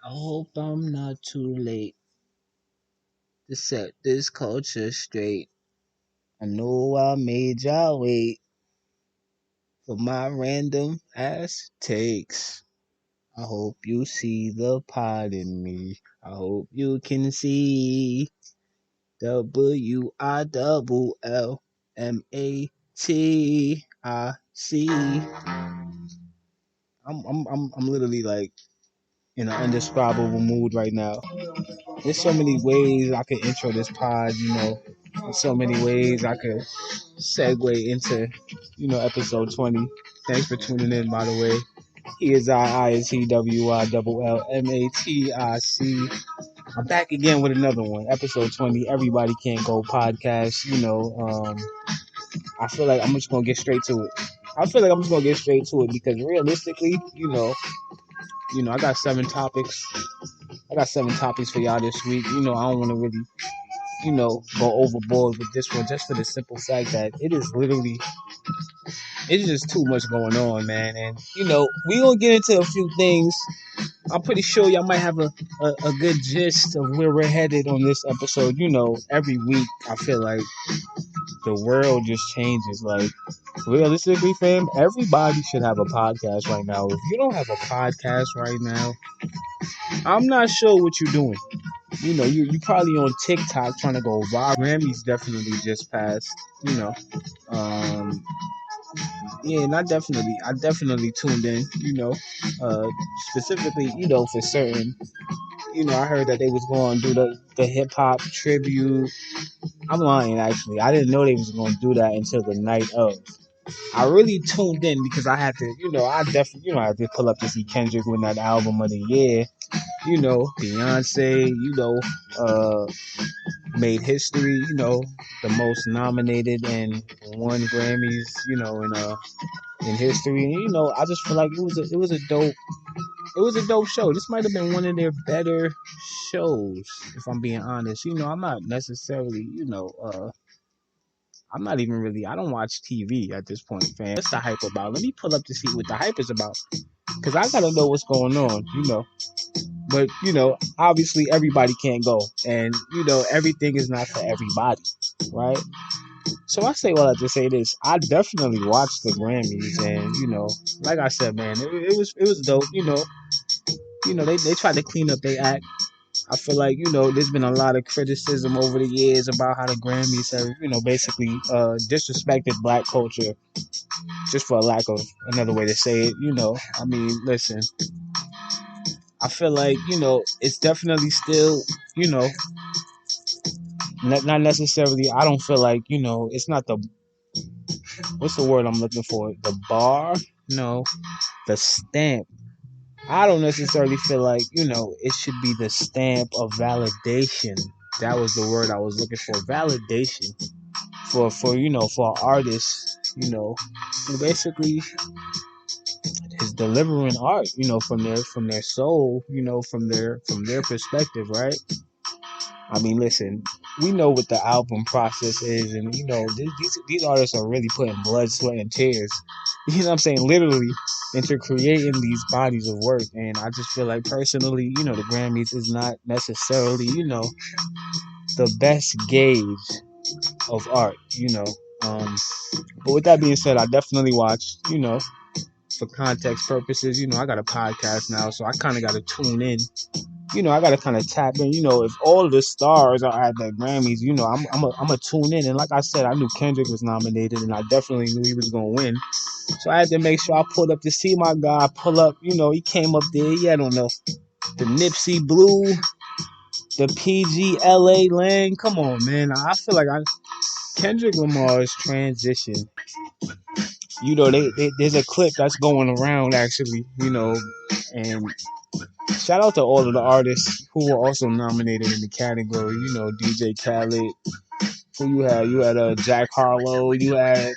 I hope I'm not too late to set this culture straight. I know I made y'all wait for my random ass takes. I hope you see the pot in me. I hope you can see WILLMATIC. I'm literally like in an indescribable mood right now. There's so many ways I could intro this pod, There's so many ways I could segue into, episode 20. Thanks for tuning in, by the way. He is ISEWILLMATIC. I'm back again with another one, episode 20. Everybody Can't Go podcast. I feel like I'm just gonna get straight to it. Because realistically, I got 7 topics. I got 7 topics for y'all this week. I don't want to really, go overboard with this one just for the simple fact that it's just too much going on, man. And, we gonna get into a few things. I'm pretty sure y'all might have a good gist of where we're headed on this episode. Every week I feel like the world just changes. Like, realistically, fam, everybody should have a podcast right now. If you don't have a podcast right now, I'm not sure what you're doing. You probably on TikTok trying to go viral. Grammys definitely just passed. Um, yeah, and I definitely tuned in. Uh, specifically, for certain. I heard that they was going to do the hip hop tribute. I'm lying, actually. I didn't know they was going to do that until the night of. I really tuned in because I had to, I definitely, I had to pull up to see Kendrick win that album of the year. Beyonce, made history, the most nominated and won Grammys, in history. And, I just feel like it was a dope show. This might have been one of their better shows, if I'm being honest. I'm not necessarily, I'm not even really, I don't watch TV at this point, fam. What's the hype about? Let me pull up to see what the hype is about. Because I got to know what's going on. But, obviously everybody can't go. And, everything is not for everybody, right? So I say all that to say this. I definitely watched the Grammys. And, like I said, man, it was dope. They tried to clean up their act. I feel like, there's been a lot of criticism over the years about how the Grammys have, basically disrespected black culture, just for a lack of another way to say it. I mean, listen, I feel like, it's definitely still, not necessarily, I don't feel like, it's not what's the word I'm looking for? The bar? No, the stamp. I don't necessarily feel like, it should be the stamp of validation. That was the word I was looking for. Validation for artists, who basically is delivering art, from their soul, from their perspective, right? I mean, listen, we know what the album process is, and these artists are really putting blood, sweat, and tears. You know what I'm saying? Literally into creating these bodies of work. And I just feel like personally, the Grammys is not necessarily, the best gauge of art. But with that being said, I definitely watched. For context purposes, I got a podcast now, so I kind of got to tune in. I gotta kind of tap in. If all of the stars are at the Grammys, I'm a tune in. And like I said, I knew Kendrick was nominated, and I definitely knew he was gonna win. So I had to make sure I pulled up to see my guy. Pull up, he came up there. Yeah, I don't know, the Nipsey Blue, the PGLA Lang. Come on, man. I feel like Kendrick Lamar's transition. There's a clip that's going around actually. And shout out to all of the artists who were also nominated in the category. DJ Khaled. Who you had? You had Jack Harlow. You had,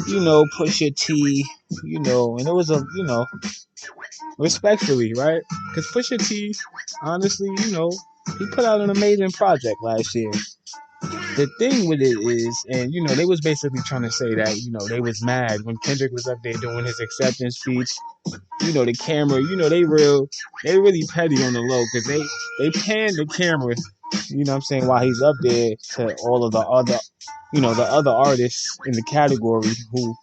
Pusha T. And it was respectfully, right? Because Pusha T, honestly, he put out an amazing project last year. the thing with it is, and they was basically trying to say that they was mad when Kendrick was up there doing his acceptance speech. The camera, they really petty on the low because they pan the camera, what I'm saying, while he's up there to all of the other, the other artists in the category who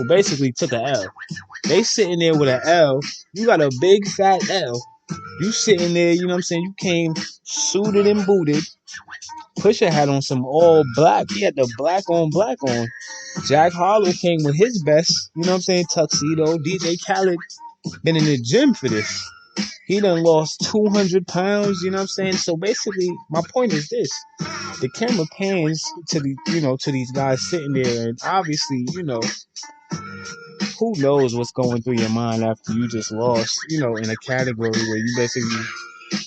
basically took a L. They sitting there with an L. You got a big fat L. You sitting there, what I'm saying, you came suited and booted. Pusha had on some all black. He had the black on black on. Jack Harlow came with his best, what I'm saying, tuxedo. DJ Khaled been in the gym for this. He done lost 200 pounds, what I'm saying? So basically, my point is this. The camera pans to to these guys sitting there, and obviously, who knows what's going through your mind after you just lost, in a category where you basically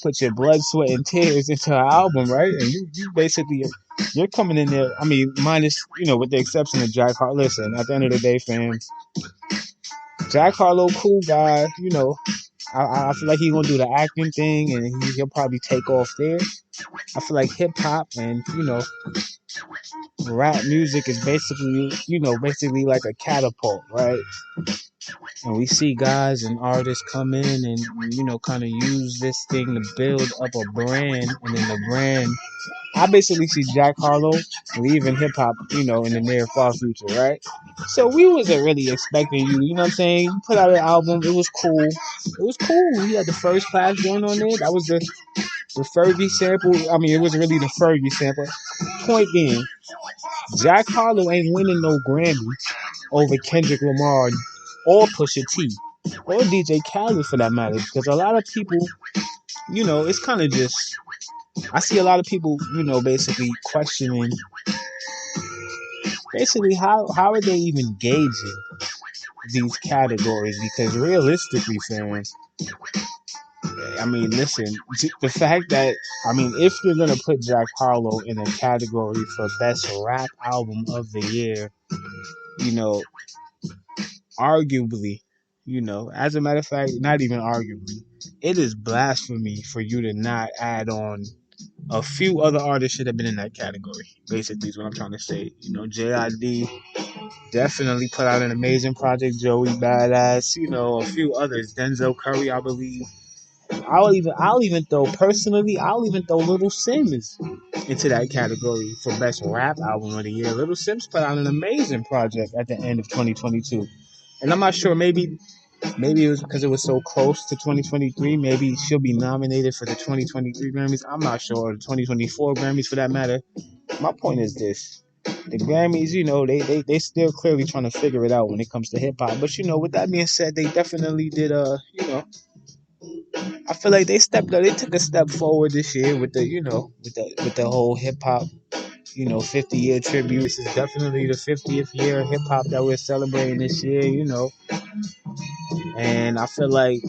put your blood, sweat, and tears into an album, right? And you basically, you're coming in there, I mean, minus, with the exception of Jack Harlow. Listen, at the end of the day, fam, Jack Harlow, cool guy, I feel like he's gonna do the acting thing, and he'll probably take off there. I feel like hip hop and rap music is basically basically like a catapult, right? And we see guys and artists come in and kind of use this thing to build up a brand, and then the brand. I basically see Jack Harlow leaving hip hop, in the near far future, right? So we wasn't really expecting you, what I'm saying? You put out an album, it was cool. It was cool. He had the First Class joint on there. That was the Fergie sample. I mean, it wasn't really the Fergie sample. Point being, Jack Harlow ain't winning no Grammy over Kendrick Lamar or Pusha T or DJ Khaled for that matter, because a lot of people, it's kind of just. I see a lot of people, basically questioning, basically how are they even gauging these categories? Because realistically, fam, I mean, listen, the fact that, I mean, if you're gonna put Jack Harlow in a category for best rap album of the year, arguably, as a matter of fact, not even arguably, it is blasphemy for you to not add on a few other artists should have been in that category. Basically, is what I'm trying to say. JID definitely put out an amazing project. Joey Badass, a few others. Denzel Curry, I believe. I'll even throw Little Sims into that category for best rap album of the year. Little Sims put out an amazing project at the end of 2022, and I'm not sure. Maybe it was because it was so close to 2023. Maybe she'll be nominated for the 2023 Grammys. I'm not sure. Or the 2024 Grammys for that matter. My point is this. The Grammys, they still clearly trying to figure it out when it comes to hip hop. But with that being said, they definitely did I feel like they took a step forward this year with the with the whole hip hop 50-year tribute. This is definitely the 50th year of hip hop that we're celebrating this year, and I feel like,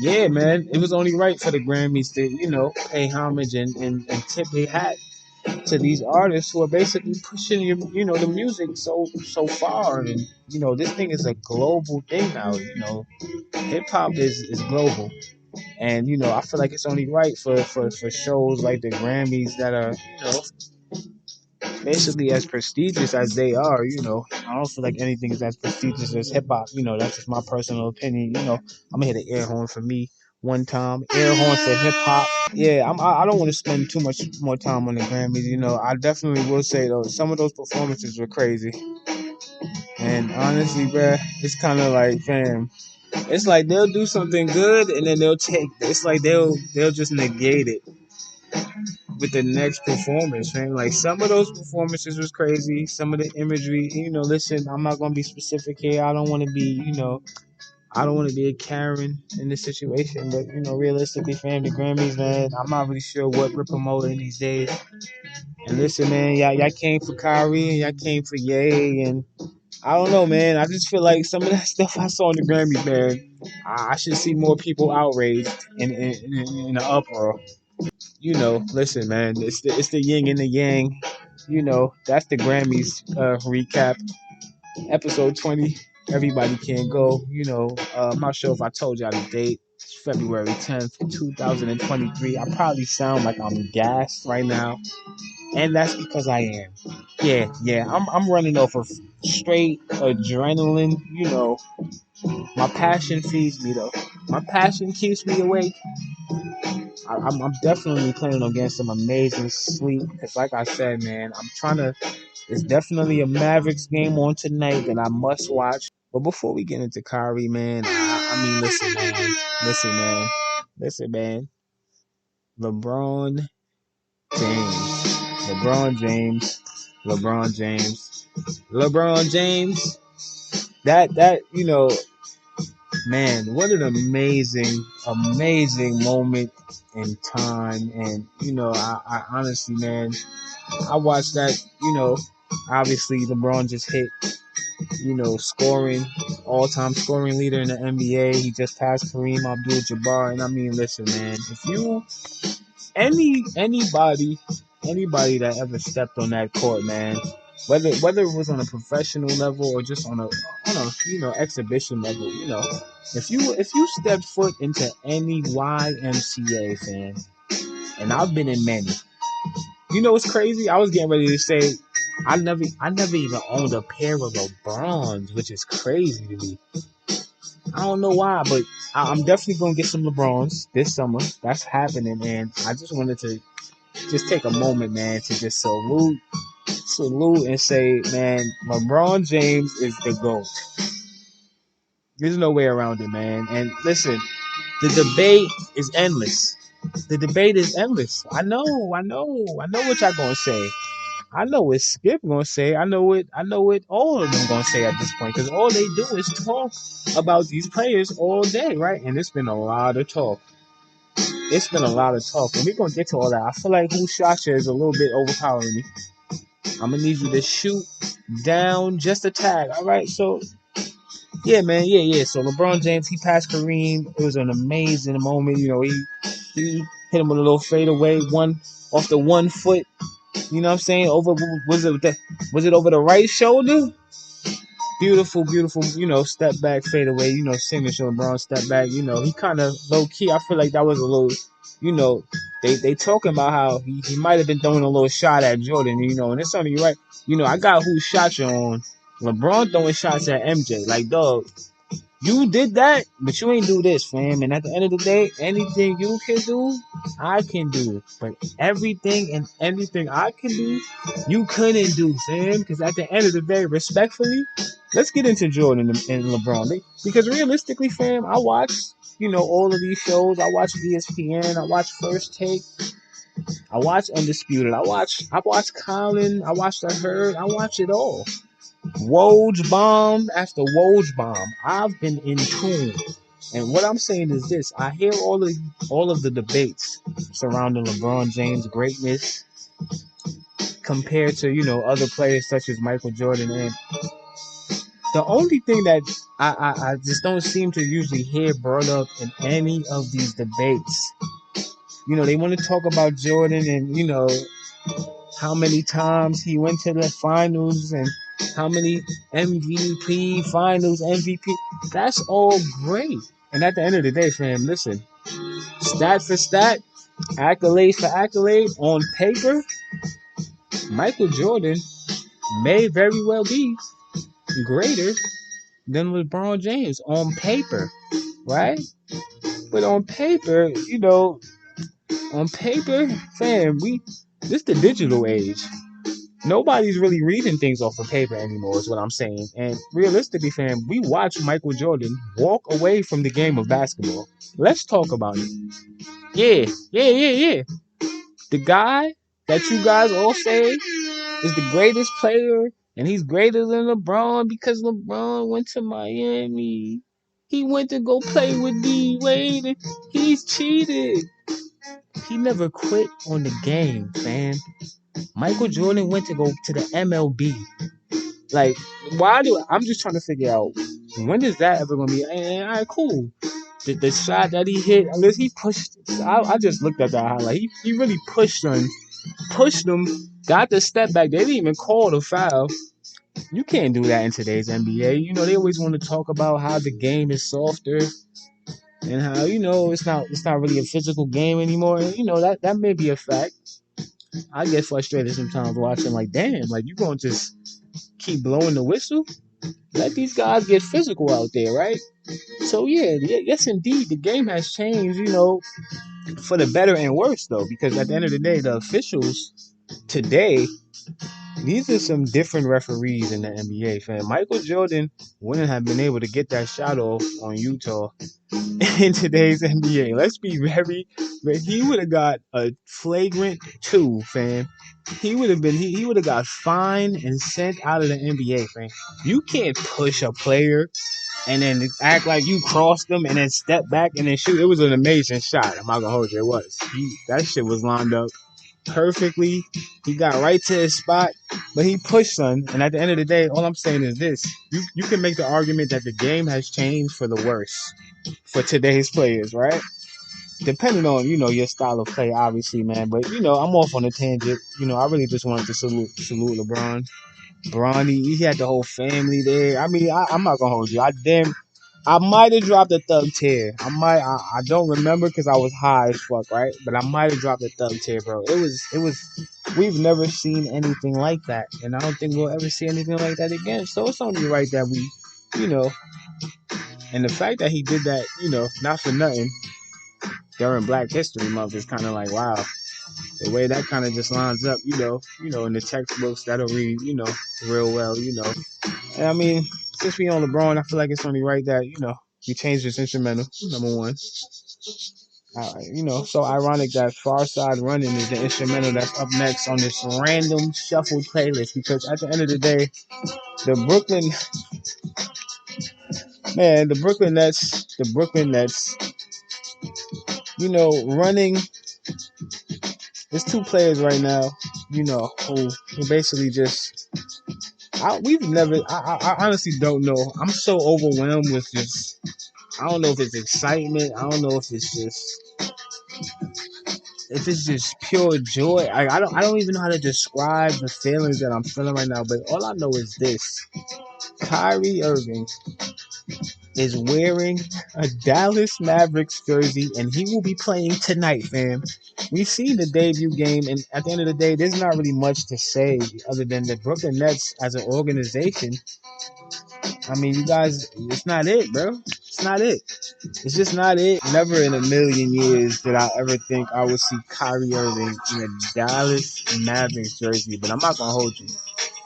yeah, man, it was only right for the Grammys to, pay homage and tip their hat to these artists who are basically pushing the music so far. And this thing is a global thing now. Hip hop is global, and I feel like it's only right for shows like the Grammys that are basically as prestigious as they are. I don't feel like anything is as prestigious as hip hop. That's just my personal opinion. I'm gonna hit an air horn for me one time. Air horn for hip hop. Yeah, I don't want to spend too much more time on the Grammys. I definitely will say though, some of those performances were crazy. And honestly, bruh, it's kind of like, fam, it's like they'll do something good and then it's like they'll just negate it with the next performance, man. Like some of those performances was crazy. Some of the imagery, listen, I'm not gonna be specific here. I don't want to be, I don't want to be a Karen in this situation, but realistically, fam, the Grammys, man, I'm not really sure what we're promoting these days. And listen, man, y'all came for Kyrie and y'all came for Ye, and I don't know, man. I just feel like some of that stuff I saw in the Grammys, man, I should see more people outraged in the uproar. Listen, man, it's the yin and the yang. That's the Grammys recap, episode 20. Everybody can go. I'm not sure if I told y'all the date. It's February 10th, 2023. I probably sound like I'm gassed right now. and that's because I am. Yeah. I'm running off of straight adrenaline. My passion feeds me though. My passion keeps me awake. I'm definitely planning on getting some amazing sleep because, like I said, man, I'm trying to. It's definitely a Mavericks game on tonight that I must watch. But before we get into Kyrie, man, I mean, listen, man. LeBron James, LeBron James, LeBron James, LeBron James. That man, what an amazing moment in time. And I honestly, man, I watched that. Obviously LeBron just hit, scoring, all-time scoring leader in the NBA. He just passed Kareem Abdul-Jabbar. And I mean, listen, man, if you anybody that ever stepped on that court, man, whether it was on a professional level or just on a exhibition level, if you stepped foot into any YMCA, fan, and I've been in many. It's crazy. I was getting ready to say I never even owned a pair of LeBrons, which is crazy to me. I don't know why, but I'm definitely gonna get some LeBrons this summer. That's happening, and I just wanted to just take a moment, man, to just salute and say, man, LeBron James is the GOAT. There's no way around it, man. And listen, the debate is endless. The debate is endless. I know what y'all gonna say. I know what Skip gonna say. I know what all of them gonna say at this point, because all they do is talk about these players all day, right? And it's been a lot of talk. And we're gonna get to all that. I feel like who shot you is a little bit overpowering me. I'm gonna need you to shoot down just a tag. All right, so yeah, man, yeah. So LeBron James, he passed Kareem. It was an amazing moment. He hit him with a little fadeaway, one off the 1 foot. You know what I'm saying? Was it over the right shoulder? Beautiful, step back, fade away, signature LeBron step back. He kind of low key. I feel like that was a little, you know, they talking about how he might have been throwing a little shot at Jordan, and it's only right. I got who shot you on. LeBron throwing shots at MJ. Like, dog, you did that, but you ain't do this, fam. And at the end of the day, anything you can do, I can do. But everything and anything I can do, you couldn't do, fam. Because at the end of the day, respectfully, let's get into Jordan and LeBron. Because realistically, fam, I watch, all of these shows. I watch ESPN. I watch First Take. I watch Undisputed. I watch Colin. I watch The Herd. I watch it all. Woj bomb after Woj bomb. I've been in tune. And what I'm saying is this: I hear all of the debates surrounding LeBron James' greatness compared to other players such as Michael Jordan. And the only thing that I just don't seem to usually hear brought up in any of these debates, they want to talk about Jordan and how many times he went to the finals and how many MVP, finals MVP. That's all great. And at the end of the day, fam, listen, stat for stat, accolade for accolade, on paper, Michael Jordan may very well be greater than LeBron James on paper, right? But on paper, fam, this the digital age. Nobody's really reading things off of paper anymore, is what I'm saying. And realistically, fam, we watch Michael Jordan walk away from the game of basketball. Let's talk about it. Yeah. The guy that you guys all say is the greatest player, and he's greater than LeBron because LeBron went to Miami. He went to go play with D Wade, and he's cheated. He never quit on the game, man. Michael Jordan went to go to the MLB. Like, I'm just trying to figure out when is that ever gonna be? And all right, cool. The shot that he hit, unless he pushed. I just looked at that highlight. He really pushed him, got the step back. They didn't even call the foul. You can't do that in today's NBA. They always want to talk about how the game is softer and how it's not really a physical game anymore. And that may be a fact. I get frustrated sometimes watching, like, damn, like, you gonna just keep blowing the whistle? Let these guys get physical out there, right? So yeah, yes, indeed, the game has changed, for the better and worse though, because at the end of the day, the officials today, these are some different referees in the NBA. Fan, Michael Jordan wouldn't have been able to get that shot off on Utah in today's NBA. Let's be very, but he would have got a flagrant 2, fam. He would have got fined and sent out of the NBA, fam. You can't push a player and then act like you crossed them and then step back and then shoot. It was an amazing shot. I'm not gonna hold you. It was. That shit was lined up perfectly. He got right to his spot, but he pushed son. And at the end of the day, all I'm saying is this: you can make the argument that the game has changed for the worse for today's players, right? Depending on your style of play, obviously, man. But I'm off on a tangent. I really just wanted to salute LeBron. Bronny, he had the whole family there. I mean, I'm not gonna hold you. I might have dropped a thug tear. I don't remember because I was high as fuck, right? But I might have dropped a thug tear, bro. It was. We've never seen anything like that, and I don't think we'll ever see anything like that again. So it's only right that we, you know, and the fact that he did that, not for nothing during Black History Month is kind of like wow. The way that kind of just lines up, in the textbooks that'll read, real well. And I mean, since we on LeBron, I feel like it's only right that we change this instrumental. Number one, so ironic that Far Side Running is the instrumental that's up next on this random shuffled playlist. Because at the end of the day, the Brooklyn the Brooklyn Nets, running. There's two players right now, who basically just. We've never. I honestly don't know. I'm so overwhelmed with just. I don't know if it's excitement. I don't know if it's just pure joy. I don't even know how to describe the feelings that I'm feeling right now. But all I know is this: Kyrie Irving is wearing a Dallas Mavericks jersey, and he will be playing tonight, fam. We've seen the debut game, and at the end of the day, there's not really much to say other than the Brooklyn Nets as an organization. I mean, you guys, it's not it, bro. It's not it. It's just not it. Never in a million years did I ever think I would see Kyrie Irving in a Dallas Mavericks jersey. But I'm not gonna hold you.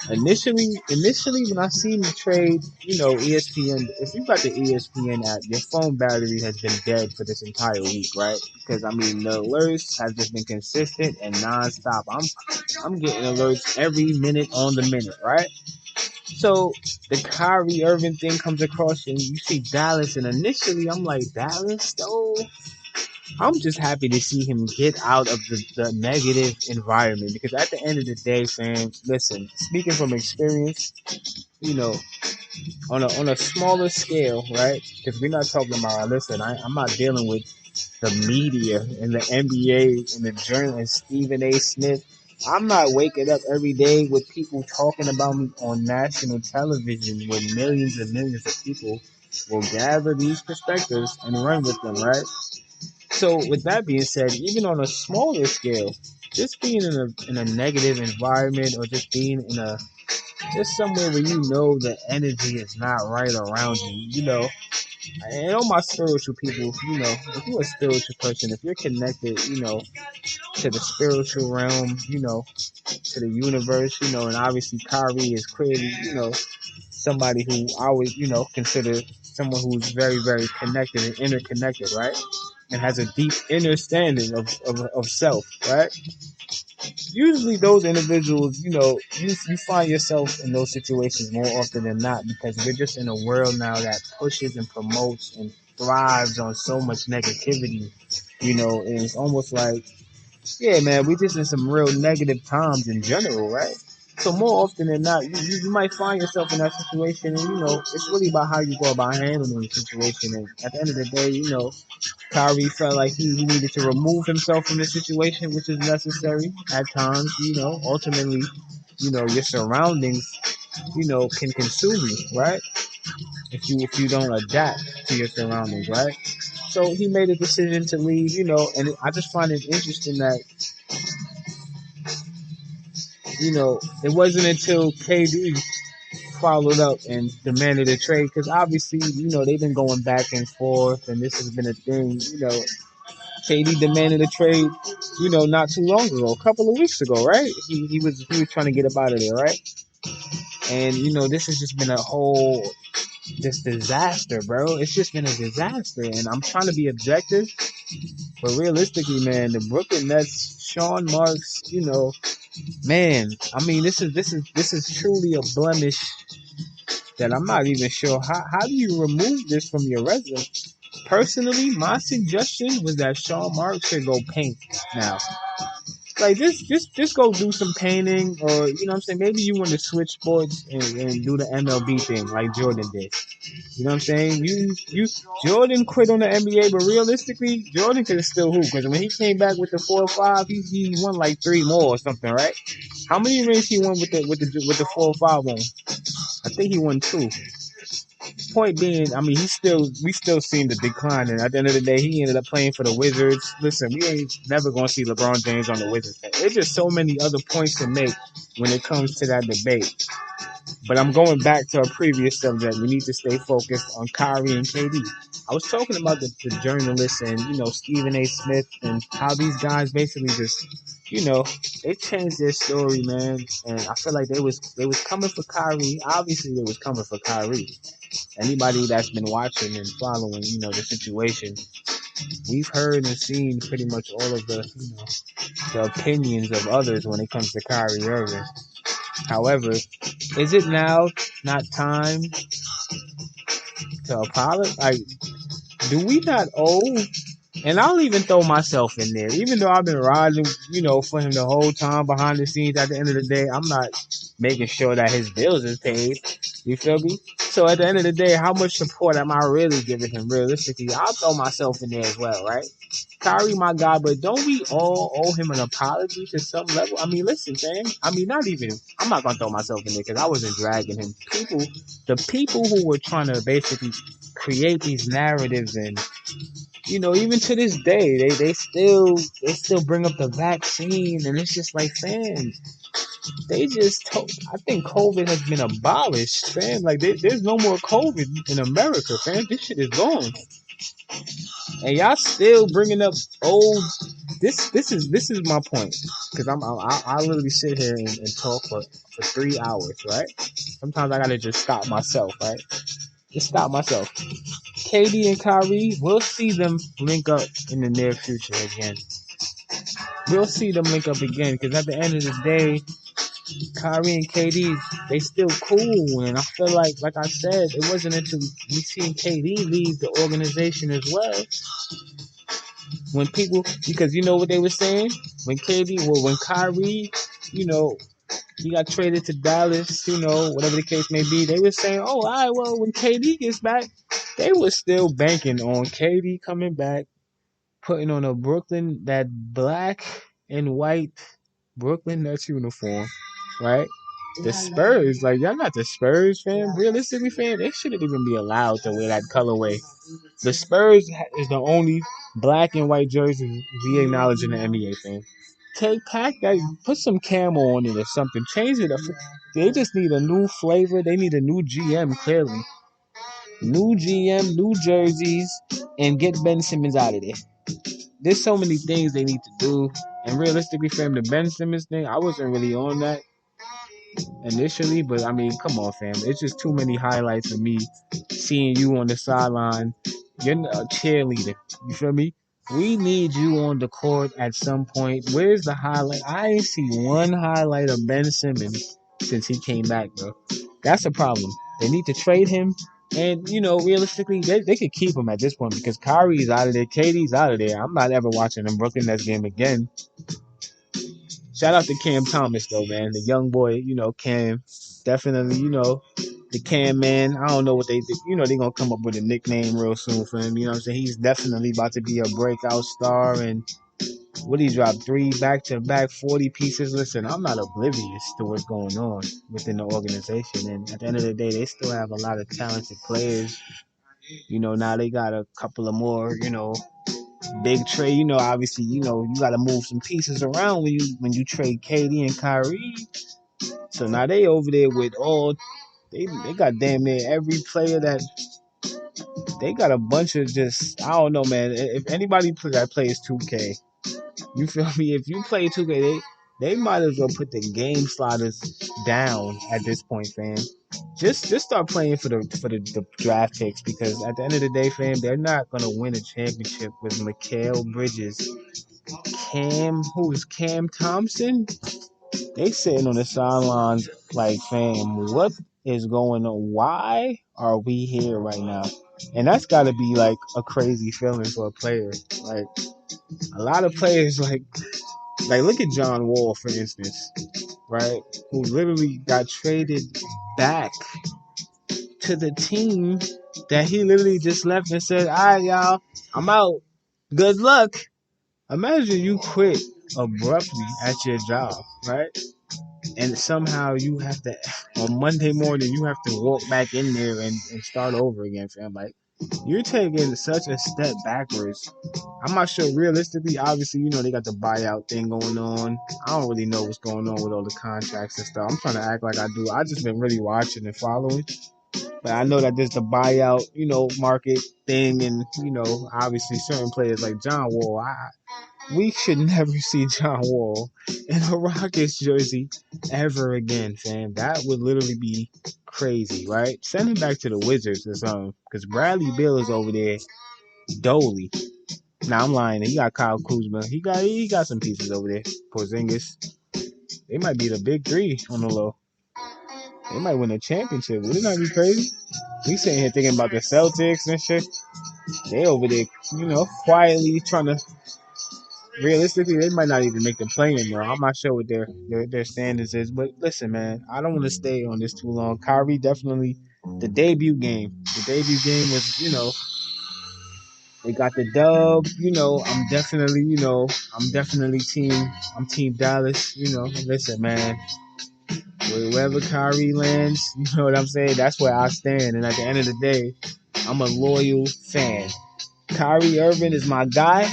Initially, when I seen the trade, ESPN. If you got the ESPN app, your phone battery has been dead for this entire week, right? Because I mean, the alerts have just been consistent and nonstop. I'm getting alerts every minute on the minute, right? So the Kyrie Irving thing comes across, and you see Dallas, and initially I'm like, Dallas, though. I'm just happy to see him get out of the negative environment because at the end of the day, fam, listen, speaking from experience, you know, on a smaller scale, right? Because we're not talking about, listen, I'm not dealing with the media and the NBA and the journalist Stephen A. Smith. I'm not waking up every day with people talking about me on national television when millions and millions of people will gather these perspectives and run with them, right? So with that being said, even on a smaller scale, just being in a negative environment or just being in a just somewhere where the energy is not right around you, and all my spiritual people, if you're a spiritual person, if you're connected, to the spiritual realm, to the universe, and obviously Kyrie is clearly, somebody who I would, consider someone who's very, very connected and interconnected, right? And has a deep understanding of self, right? Usually those individuals, you find yourself in those situations more often than not because we're just in a world now that pushes and promotes and thrives on so much negativity, and it's almost like, yeah, man, we just in some real negative times in general, right? So more often than not, you might find yourself in that situation, and it's really about how you go about handling the situation. And at the end of the day, Kyrie felt like he needed to remove himself from the situation, which is necessary at times. Ultimately, your surroundings, can consume you, right? If you don't adapt to your surroundings, right? So he made a decision to leave, and I just find it interesting that it wasn't until KD followed up and demanded a trade because obviously, they've been going back and forth, and this has been a thing. KD demanded a trade, not too long ago, a couple of weeks ago, right? He was trying to get up out of there, right? And this has just been a whole this disaster, bro. It's just been a disaster, and I'm trying to be objective, but realistically, man, the Brooklyn Nets, Sean Marks, man, I mean, this is truly a blemish that I'm not even sure how do you remove this from your resume. Personally, my suggestion was that Sean Marks should go paint now. Like just go do some painting, or what I'm saying. Maybe you want to switch sports and do the MLB thing like Jordan did. You know what I'm saying? Jordan quit on the NBA, but realistically, Jordan could still hoop because when he came back with the 4-5, he won like three more or something, right? How many rings he won with the 4-5 one? I think he won two. Point being, I mean, we still seen the decline, and at the end of the day, he ended up playing for the Wizards. Listen, we ain't never gonna see LeBron James on the Wizards. There's just so many other points to make when it comes to that debate. But I'm going back to a previous subject. We need to stay focused on Kyrie and KD. I was talking about the journalists and Stephen A. Smith and how these guys basically just they changed their story, man. And I feel like they was coming for Kyrie. Obviously, they was coming for Kyrie. Anybody that's been watching and following, the situation, we've heard and seen pretty much all of the opinions of others when it comes to Kyrie Irving. However, is it now not time to apologize? Like, do we not owe? And I'll even throw myself in there, even though I've been riding, for him the whole time behind the scenes. At the end of the day, I'm not making sure that his bills is paid. You feel me? So at the end of the day, how much support am I really giving him? Realistically, I'll throw myself in there as well, right? Kyrie, my guy, but don't we all owe him an apology to some level? I mean, listen, man. I mean, not even. I'm not gonna throw myself in there because I wasn't dragging him. The people who were trying to basically create these narratives, and even to this day, they still bring up the vaccine, and it's just like, fam, I think COVID has been abolished, fam. Like, there's no more COVID in America, fam. This shit is gone. And y'all still bringing up old. This is my point, because I literally sit here and talk for 3 hours, right? Sometimes I gotta just stop myself, right? Just stop myself. KD and Kyrie, we'll see them link up in the near future again. We'll see them link up again, because at the end of the day, Kyrie and KD, they still cool, and I feel like I said, it wasn't until we seen KD leave the organization as well. When people, because you know what they were saying? When Kyrie, you know, he got traded to Dallas, whatever the case may be, they were saying, oh, all right, well, when KD gets back, they were still banking on KD coming back, putting on that black and white Brooklyn Nets uniform, right? The Spurs, like, y'all not the Spurs, fam. Realistically, fam, they shouldn't even be allowed to wear that colorway. The Spurs is the only black and white jersey we acknowledge in the NBA, fam. Pack that, put some camo on it or something. Change it up. They just need a new flavor. They need a new GM, clearly. New GM, new jerseys, and get Ben Simmons out of there. There's so many things they need to do. And realistically, fam, the Ben Simmons thing, I wasn't really on that initially, but I mean, come on, fam. It's just too many highlights of me seeing you on the sideline. You're a cheerleader. You feel me? We need you on the court at some point. Where's the highlight? I ain't see one highlight of Ben Simmons since he came back, bro. That's a problem. They need to trade him. And, realistically, they could keep him at this point because Kyrie's out of there. KD's out of there. I'm not ever watching them Brooklyn Nets game again. Shout out to Cam Thomas, though, man. The young boy, Cam. Definitely, the Cam man. I don't know what they they're going to come up with a nickname real soon for him. You know what I'm saying? He's definitely about to be a breakout star. And what he dropped 3 back-to-back 40 pieces. Listen, I'm not oblivious to what's going on within the organization. And at the end of the day, they still have a lot of talented players. Now they got a couple of more, Big trade, obviously, you got to move some pieces around when you trade KD and Kyrie. So now they over there with they got damn near every player that they got a bunch of just I don't know, man. If anybody that plays 2K, you feel me? If you play 2K, they might as well put the game sliders down at this point, fam. Just start playing for the draft picks because at the end of the day, fam, they're not gonna win a championship with Mikal Bridges, Cam Thompson. They sitting on the sidelines like, fam, what is going on? Why are we here right now? And that's got to be like a crazy feeling for a player. Like a lot of players, like look at John Wall for instance, right? Who literally got traded back to the team that he literally just left and said, "All right, y'all, I'm out. Good luck." Imagine you quit abruptly at your job, right? And somehow you have to on Monday morning you have to walk back in there and start over again, fam. Like you're taking such a step backwards. I'm not sure realistically, obviously, they got the buyout thing going on. I don't really know what's going on with all the contracts and stuff. I'm trying to act like I do. I just been really watching and following. But I know that there's the buyout, market thing and, obviously certain players like John Wall. We should never see John Wall in a Rockets jersey ever again, fam. That would literally be crazy, right? Send him back to the Wizards or something, because Bradley Beal is over there dolly. Nah, I'm lying. He got Kyle Kuzma. He got some pieces over there. Porzingis. They might be the big three on the low. They might win a championship. Wouldn't that be crazy? We sitting here thinking about the Celtics and shit. They over there, quietly trying to. Realistically, they might not even make the play in, bro. I'm not sure what their standards is. But listen, man, I don't want to stay on this too long. Kyrie definitely the debut game. The debut game was, they got the dub. I'm definitely team Dallas. Listen, man, wherever Kyrie lands, you know what I'm saying. That's where I stand. And at the end of the day, I'm a loyal fan. Kyrie Irving is my guy.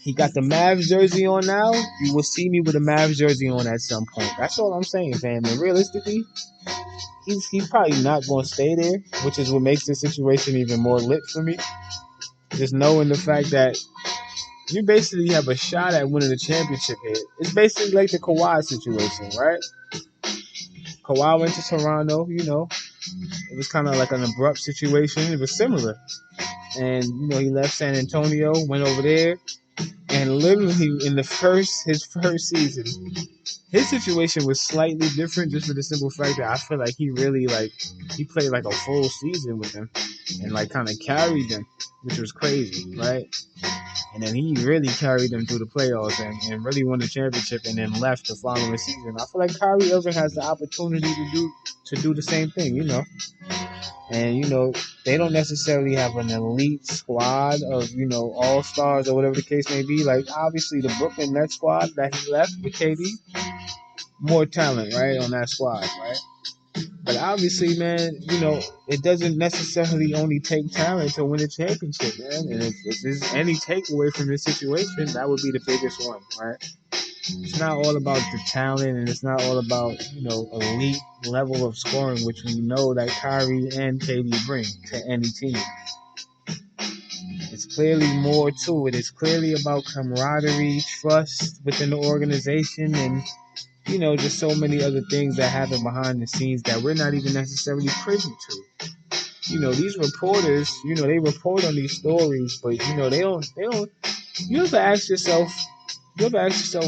He got the Mavs jersey on now. You will see me with a Mavs jersey on at some point. That's all I'm saying, fam. And realistically, he's probably not going to stay there, which is what makes this situation even more lit for me. Just knowing the fact that you basically have a shot at winning the championship here. It's basically like the Kawhi situation, right? Kawhi went to Toronto, It was kind of like an abrupt situation. It was similar. And, he left San Antonio, went over there. And literally in his first season, his situation was slightly different just for the simple fact that I feel like he really he played like a full season with them and kind of carried them, which was crazy, right? And then he really carried them through the playoffs and really won the championship and then left the following season. I feel like Kyrie Irving has the opportunity to do the same thing, And, they don't necessarily have an elite squad of, all stars or whatever the case may be. Like, obviously, the Brooklyn Nets squad that he left with KD, more talent, right, on that squad, right? But obviously, man, it doesn't necessarily only take talent to win a championship, man. And if there's any takeaway from this situation, that would be the biggest one, right? It's not all about the talent and it's not all about, elite level of scoring, which we know that Kyrie and KD bring to any team. It's clearly more to it. It's clearly about camaraderie, trust within the organization, and, just so many other things that happen behind the scenes that we're not even necessarily privy to. These reporters, they report on these stories, but, they don't, you ever ask yourself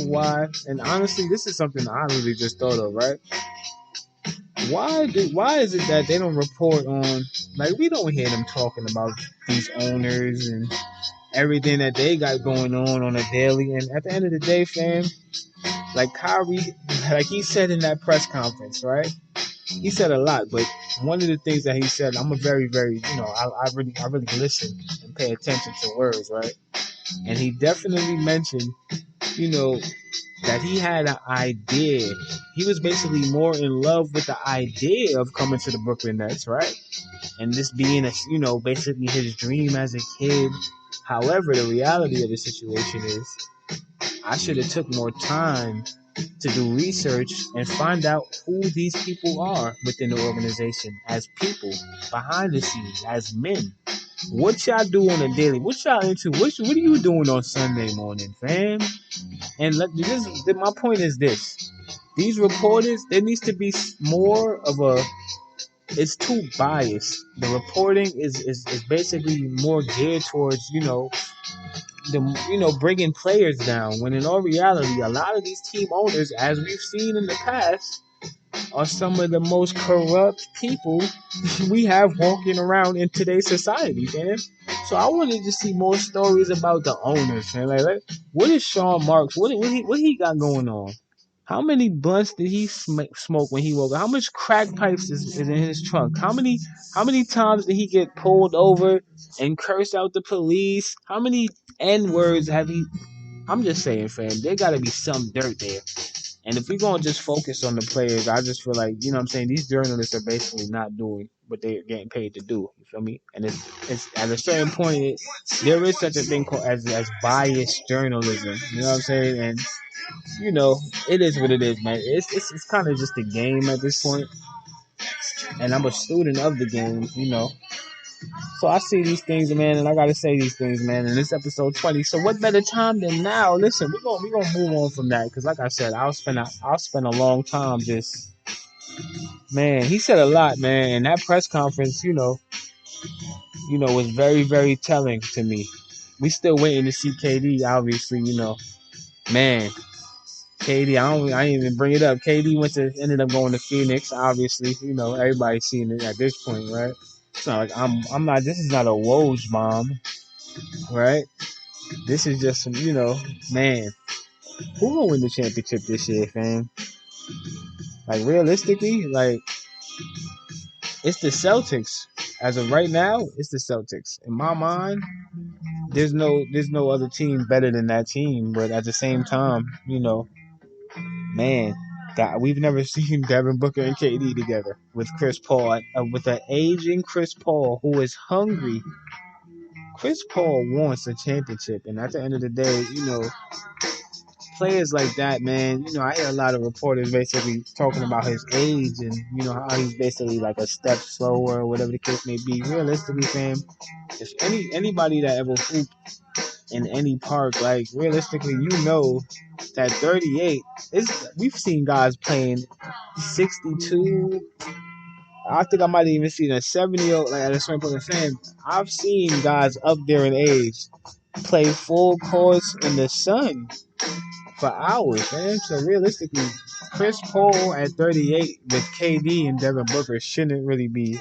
why? And honestly, this is something I really just thought of, right? Why is it that they don't report on, we don't hear them talking about these owners and everything that they got going on a daily. And at the end of the day, fam, like Kyrie, like he said in that press conference, right? He said a lot, but one of the things that he said, I'm a very, very, I really listen and pay attention to words, right? And he definitely mentioned, that he had an idea. He was basically more in love with the idea of coming to the Brooklyn Nets, right? and this being basically his dream as a kid. However, the reality of the situation is I should have took more time to do research and find out who these people are within the organization as people behind the scenes, as men. What y'all do on a daily? What y'all into? What are you doing on Sunday morning, fam? And my point is this: these reporters, there needs to be more of a. It's too biased. The reporting is basically more geared towards bringing players down. When in all reality, a lot of these team owners, as we've seen in the past, are some of the most corrupt people we have walking around in today's society, man. So I wanted to see more stories about the owners, man. Like what is Sean Marks? What he got going on? How many blunts did he smoke when he woke up? How much crack pipes is in his trunk? How many times did he get pulled over and curse out the police? How many N words have he? I'm just saying, fam. There got to be some dirt there. And if we're going to just focus on the players, I just feel like, what I'm saying, these journalists are basically not doing what they're getting paid to do. You feel me? And it's at a certain point, there is such a thing called as biased journalism. You know what I'm saying? And, it is what it is, man. It's kind of just a game at this point. And I'm a student of the game. So I see these things, man, and I gotta say these things, man. And this episode 20. So what better time than now? Listen, we're gonna move on from that because, like I said, I'll spend a long time just, man. He said a lot, man, and that press conference, was very, very telling to me. We still waiting to see KD, obviously, man. KD, I didn't even bring it up. KD ended up going to Phoenix, obviously. Everybody's seeing it at this point, right? It's not like I'm not. This is not a Woj bomb, right? This is just some, man. Who gonna win the championship this year, fam? Like realistically, like it's the Celtics. As of right now, it's the Celtics. In my mind, there's no other team better than that team. But at the same time, man, that we've never seen Devin Booker and KD together with Chris Paul, with an aging Chris Paul who is hungry. Chris Paul wants a championship, and at the end of the day, players like that, man, I hear a lot of reporters basically talking about his age and, how he's basically like a step slower or whatever the case may be. Realistically, fam, if anybody that ever hooped in any park, like realistically, that 38 we've seen guys playing 62. I think I might have even seen a 70-year-old, like at a certain point, fam. I've seen guys up there in age play full course in the sun for hours, man. So realistically, Chris Paul at 38 with KD and Devin Booker shouldn't really be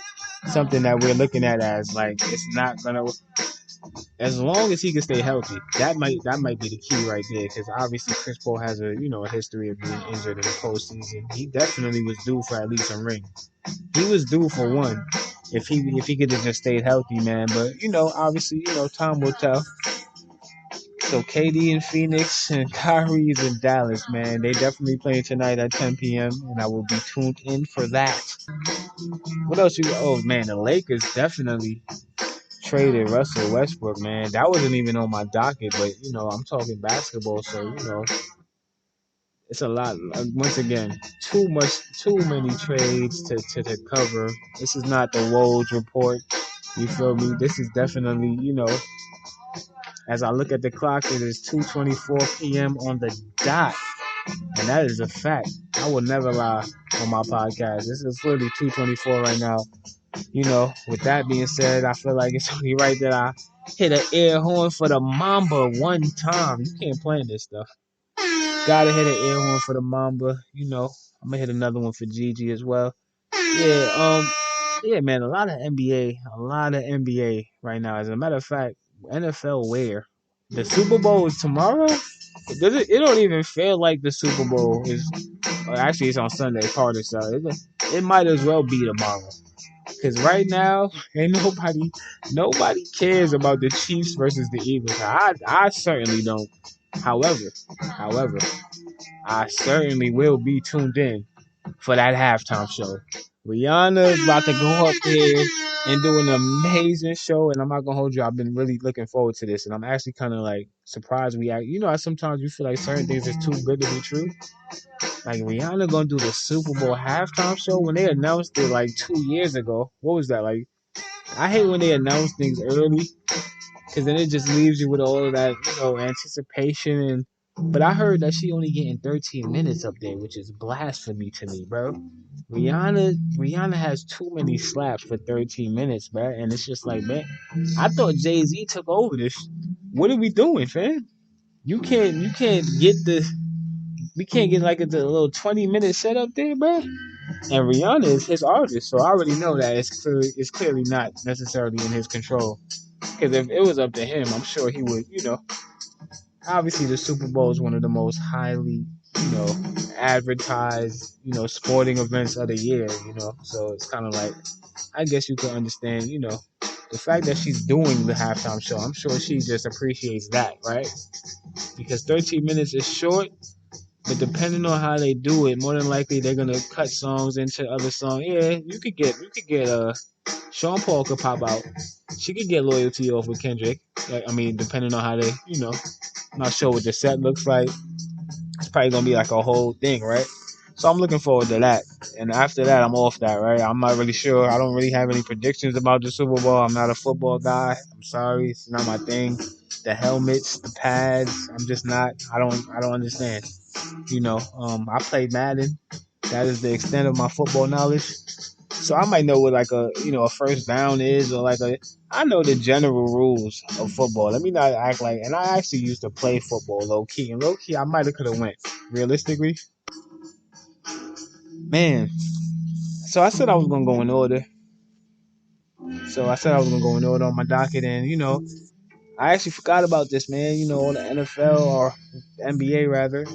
something that we're looking at as like it's not gonna. As long as he can stay healthy, that might be the key right there. Because obviously Chris Paul has a history of being injured in the postseason. He definitely was due for at least a ring. He was due for one if he could have just stayed healthy, man. But obviously time will tell. So KD in Phoenix and Kyrie's in Dallas, man. They definitely playing tonight at 10 p.m. and I will be tuned in for that. What else you? Oh man, the Lakers definitely traded Russell Westbrook, man. That wasn't even on my docket, but I'm talking basketball, so it's a lot. Once again, too many trades to cover. This is not the Woj report. You feel me? This is definitely, as I look at the clock, it is 2:24 p.m. on the dot. And that is a fact. I will never lie on my podcast. This is literally 2:24 right now. With that being said, I feel like it's only right that I hit an air horn for the Mamba one time. You can't plan this stuff. Gotta hit an air horn for the Mamba. I'm gonna hit another one for Gigi as well. Yeah, man, a lot of NBA right now. As a matter of fact, NFL where? The Super Bowl is tomorrow? It don't even feel like the Super Bowl is. Actually, it's on Sunday, Carter. So it might as well be tomorrow. Because right now, ain't nobody cares about the Chiefs versus the Eagles. I certainly don't. However, I certainly will be tuned in for that halftime show. Rihanna's about to go up there and doing an amazing show. And I'm not gonna hold you. I've been really looking forward to this, and I'm actually kind of like surprised we act. You know, how sometimes you feel like certain things is too good to be true. Like Rihanna gonna do the Super Bowl halftime show when they announced it like 2 years ago. What was that like? I hate when they announce things early because then it just leaves you with all of that, anticipation. And but I heard that she only getting 13 minutes up there, which is blasphemy to me, bro. Rihanna has too many slaps for 13 minutes, bro, and it's just like, man, I thought Jay-Z took over this. What are we doing, fam? You can't get the we can't get like a little 20-minute setup there, bro. And Rihanna is his artist, so I already know that it's clearly not necessarily in his control. Because if it was up to him, I'm sure he would, obviously the Super Bowl is one of the most highly, advertised, sporting events of the year, So it's kind of like, I guess you could understand, the fact that she's doing the halftime show. I'm sure she just appreciates that, right? Because 13 minutes is short, but depending on how they do it, more than likely they're gonna cut songs into other songs. Yeah, you could get Sean Paul could pop out. She could get loyalty off with Kendrick. I mean, depending on how they, I'm not sure what the set looks like. It's probably gonna be like a whole thing, right? So I'm looking forward to that. And after that, I'm off that, right? I'm not really sure. I don't really have any predictions about the Super Bowl. I'm not a football guy. I'm sorry, it's not my thing. The helmets, the pads, I'm just not. I don't understand. I played Madden. That is the extent of my football knowledge. So I might know what like a first down is, or like I know the general rules of football. Let me not act like, and I actually used to play football low key, and low key I might have could have went realistically, man. So I said I was gonna go in order. So I said I was gonna go in order on my docket, and I actually forgot about this, man. On the NFL or NBA rather,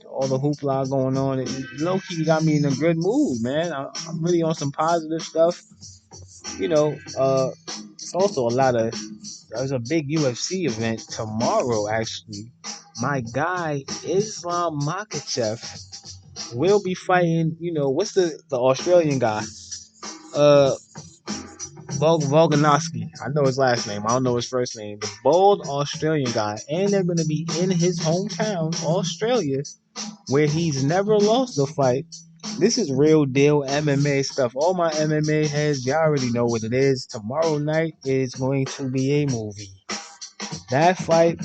all the hoopla going on. It low key got me in a good mood, man. I'm really on some positive stuff. It's also a lot of. There's a big UFC event tomorrow, actually. My guy Islam Makhachev will be fighting. What's the Australian guy? Uh, Volkanovski. I know his last name. I don't know his first name. The bold Australian guy, and they're going to be in his hometown, Australia, where he's never lost a fight. This is real deal MMA stuff. All my MMA heads, y'all already know what it is. Tomorrow night is going to be a movie. That fight,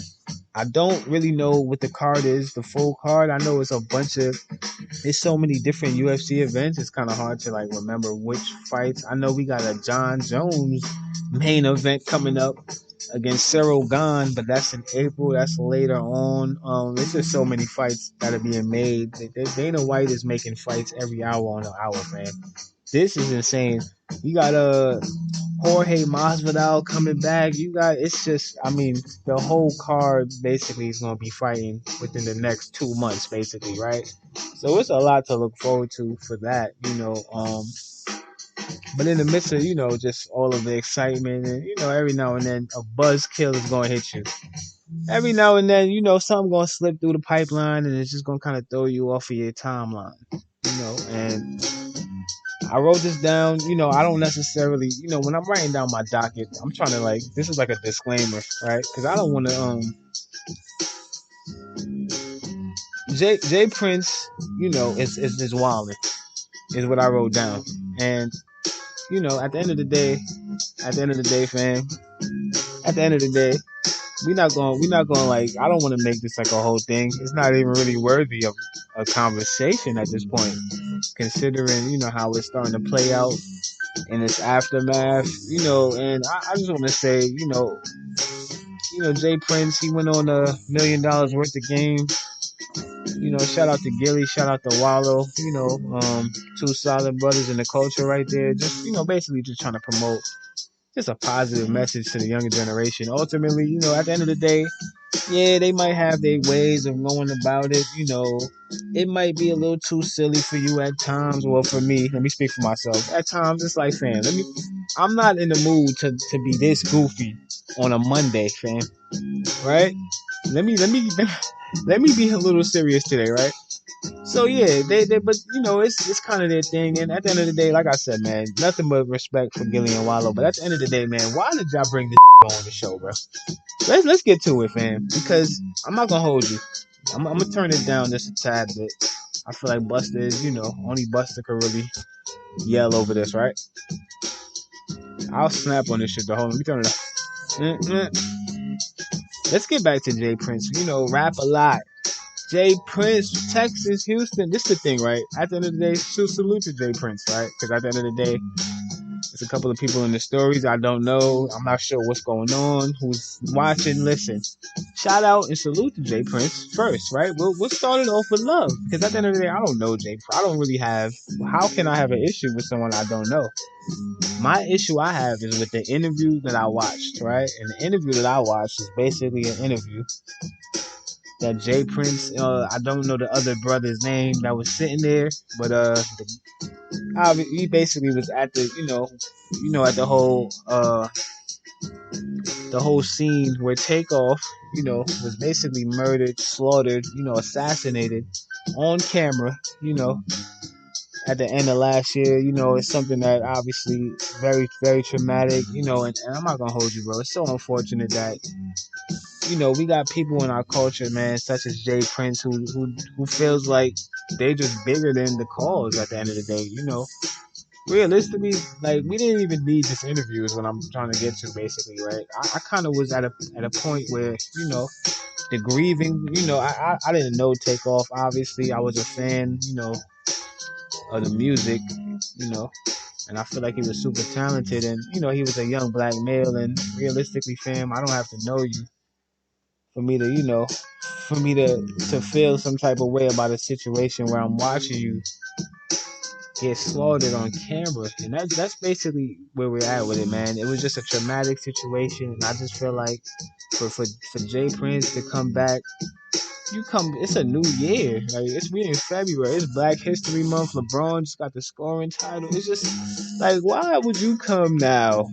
I don't really know what the card is, the full card. I know it's a bunch of, there's so many different UFC events. It's kind of hard to like remember which fights. I know we got a John Jones main event coming up against Cyril Gane, but that's in April. That's later on. There's just so many fights that are being made. Dana White is making fights every hour on the hour, man. This is insane. We got Jorge Masvidal coming back. It's just, I mean, the whole card basically is going to be fighting within the next 2 months, basically, right? So it's a lot to look forward to for that, But in the midst of, just all of the excitement and, every now and then a buzzkill is going to hit you. Every now and then, something going to slip through the pipeline and it's just going to kind of throw you off of your timeline, and I wrote this down. I don't necessarily, when I'm writing down my docket, I'm trying to like, this is like a disclaimer, right? Because I don't want to, Jay Prince, is wilding, is what I wrote down. And, at the end of the day, fam, at the end of the day, we're not going like, I don't want to make this like a whole thing. It's not even really worthy of a conversation at this point, considering, how it's starting to play out in its aftermath, and I just want to say, Jay Prince, he went on $1 million worth of game. Shout out to Gilly, shout out to Wallow, two solid brothers in the culture right there. Just, basically just trying to promote just a positive message to the younger generation. Ultimately, at the end of the day, yeah, they might have their ways of going about it. It might be a little too silly for you at times. Well, for me, let me speak for myself. At times, it's like, fam, I'm not in the mood to be this goofy on a Monday, fam. Right? Let me let me be a little serious today, right? So yeah, but it's kind of their thing. And at the end of the day, like I said, man, nothing but respect for Gilly and Wallow. But at the end of the day, man, why did y'all bring this on the show, bro? Let's get to it, fam. Because I'm not gonna hold you. I'm gonna turn it down just a tad bit. I feel like Buster is, only Buster could really yell over this, right? I'll snap on this shit. Hold on, let me turn it up. Let's get back to Jay Prince. Rap a lot. Jay Prince, Texas, Houston. This is the thing, right? At the end of the day, salute to Jay Prince, right? Because at the end of the day, there's a couple of people in the stories I don't know. I'm not sure what's going on. Who's watching? Listen, shout out and salute to Jay Prince first, right? We'll start it off with love. Because at the end of the day, I don't know Jay Prince. I don't really have. How can I have an issue with someone I don't know? My issue I have is with the interview that I watched, right? And the interview that I watched is basically an interview that Jay Prince, I don't know the other brother's name that was sitting there, but he basically was at the, at the whole scene where Takeoff, was basically murdered, slaughtered, assassinated on camera, at the end of last year. It's something that obviously very, very traumatic, and I'm not gonna hold you, bro. It's so unfortunate that we got people in our culture, man, such as Jay Prince, who feels like they're just bigger than the cause at the end of the day. Realistically, like, we didn't even need this interview is what I'm trying to get to, basically, right? I kind of was at a point where, the grieving, I didn't know Takeoff. Obviously, I was a fan, of the music, you know, and I feel like he was super talented, and he was a young black male, and realistically, fam, I don't have to know you for me to, for me to feel some type of way about a situation where I'm watching you get slaughtered on camera, and that's basically where we're at with it, man. It was just a traumatic situation, and I just feel like for Jay Prince to come back, it's a new year. Like, we in February. It's Black History Month. LeBron just got the scoring title. It's just like, why would you come now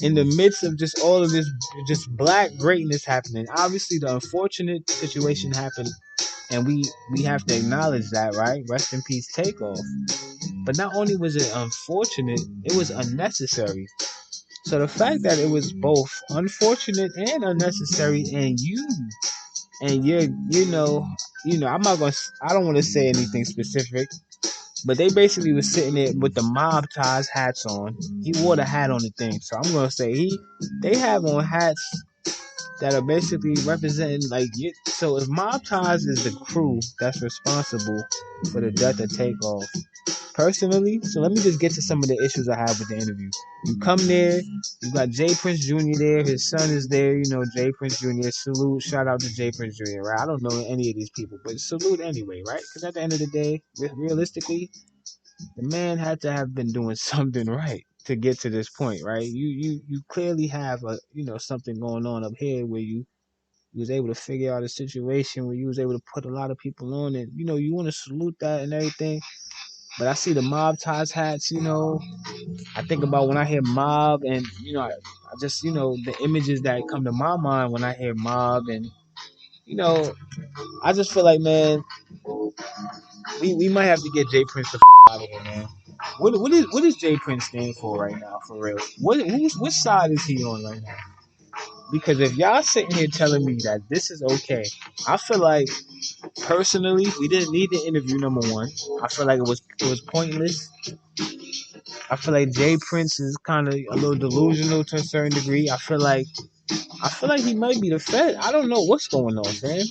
in the midst of just all of this just black greatness happening? Obviously, the unfortunate situation happened, and we have to acknowledge that, right? Rest in peace, Takeoff. But not only was it unfortunate, it was unnecessary. So the fact that it was both unfortunate and unnecessary, and I'm not gonna, I don't want to say anything specific, but they basically was sitting there with the mob ties hats on. He wore the hat on the thing, so I'm gonna say they have on hats that are basically representing, like, so if mob ties is the crew that's responsible for the death of Takeoff. Personally, so let me just get to some of the issues I have with the interview. You come there, you got Jay Prince Jr. there, his son is there, Jay Prince Jr. Salute, shout out to Jay Prince Jr., right? I don't know any of these people, but salute anyway, right? Because at the end of the day, realistically, the man had to have been doing something right to get to this point, right? You clearly have something going on up here where you was able to figure out a situation where you was able to put a lot of people on it. You want to salute that and everything. But I see the mob ties hats, I think about when I hear mob, and I just, the images that come to my mind when I hear mob, and I just feel like, man, we might have to get Jay Prince the out of here, man. What does Jay Prince stand for right now, for real? Which side is he on right now? Because if y'all sitting here telling me that this is okay, I feel like, personally, we didn't need the interview, number one. I feel like it was pointless. I feel like Jay Prince is kind of a little delusional to a certain degree. I feel like he might be the Fed. I don't know what's going on, man.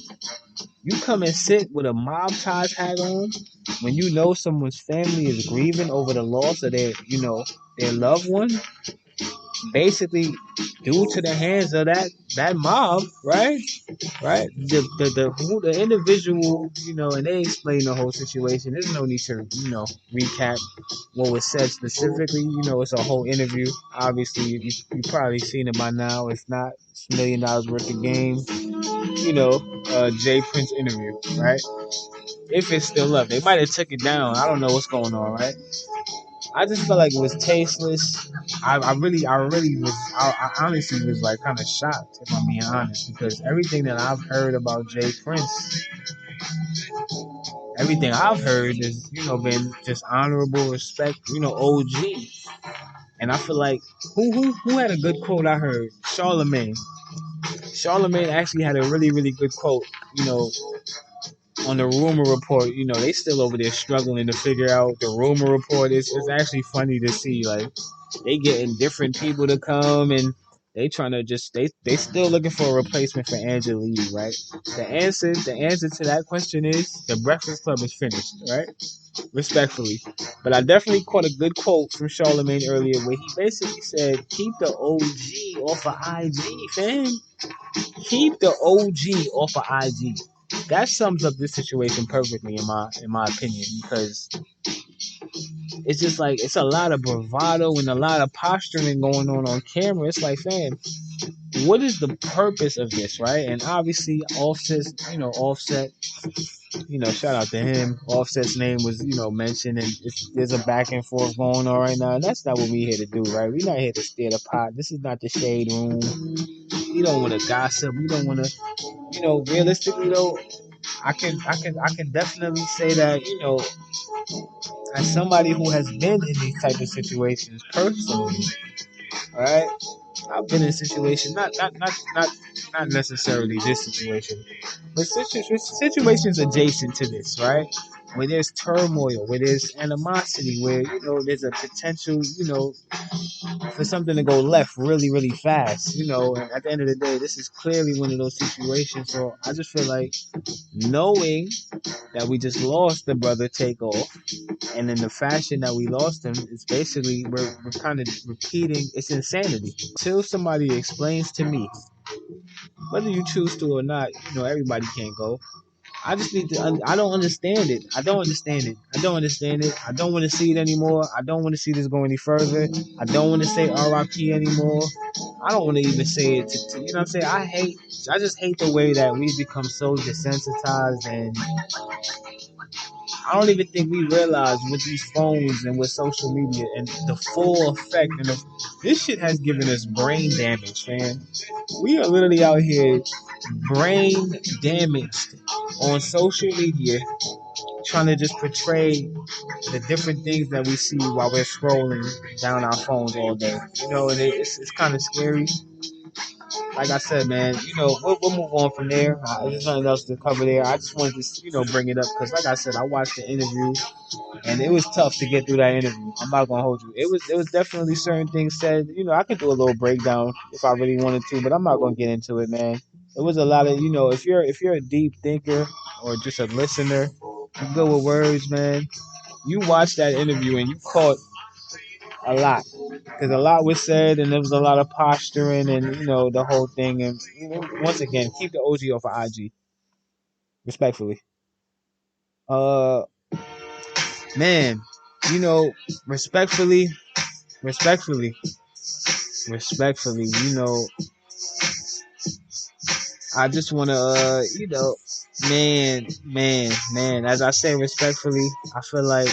You come and sit with a mob ties hat on when you know someone's family is grieving over the loss of their loved one, basically due to the hands of that mob, right? Right? The individual, and they explain the whole situation. There's no need to, recap what was said specifically. It's a whole interview. Obviously, you probably seen it by now. If not, it's $1 million worth of game. Jay Prince interview, right? If it's still up, they might have took it down. I don't know what's going on, right? I just felt like it was tasteless. I really was. I honestly was like kind of shocked, if I'm being honest, because everything that I've heard about Jay Prince, everything I've heard is, been just honorable respect, OG. And I feel like who had a good quote I heard? Charlemagne. Charlemagne actually had a really, really good quote, you know, on the rumor report. They still over there struggling to figure out the rumor report. It's actually funny to see, like, they getting different people to come, and they trying to just they still looking for a replacement for Angela Lee, right? The answer to that question is the Breakfast Club is finished, right? Respectfully. But I definitely caught a good quote from Charlemagne earlier where he basically said, keep the OG off of IG, fam. Keep the OG off of IG. That sums up this situation perfectly in my opinion, because it's just like it's a lot of bravado and a lot of posturing going on camera. It's like, fam, what is the purpose of this, right? And obviously Offset, shout out to him. Offset's name was, mentioned, and there's a back and forth going on right now. And that's not what we here to do, right? We're not here to steer the pot. This is not the shade room. We don't want to gossip. We don't want to, realistically though, I can definitely say that, as somebody who has been in these type of situations personally, all right. I've been in situations, not necessarily this situation, but situations adjacent to this, right? Where there's turmoil, where there's animosity, where there's a potential, for something to go left really, really fast, And at the end of the day, this is clearly one of those situations. So I just feel like knowing that we just lost the brother Takeoff, and in the fashion that we lost him, it's basically we're kind of repeating. It's insanity until somebody explains to me, whether you choose to or not. Everybody can't go. I just need to. I don't understand it. I don't understand it. I don't understand it. I don't want to see it anymore. I don't want to see this go any further. I don't want to say RIP anymore. I don't want to even say it to you know what I'm saying. I just hate the way that we've become so desensitized, and I don't even think we realize with these phones and with social media and the full effect. And this shit has given us brain damage, man. We are literally out here brain damaged on social media, trying to just portray the different things that we see while we're scrolling down our phones all day. And it's kind of scary. Like I said, man, we'll move on from there. There's nothing else to cover there. I just wanted to, bring it up because, like I said, I watched the interview, and it was tough to get through that interview. I'm not gonna hold you. It was definitely certain things said. I could do a little breakdown if I really wanted to, but I'm not gonna get into it, man. It was a lot of, if you're a deep thinker or just a listener, you're good with words, man. You watched that interview and you caught a lot, because a lot was said and there was a lot of posturing and the whole thing. And once again, keep the OG off of IG, respectfully. Uh, man, you know, respectfully, respectfully, respectfully, I just want to, man. As I say respectfully, I feel like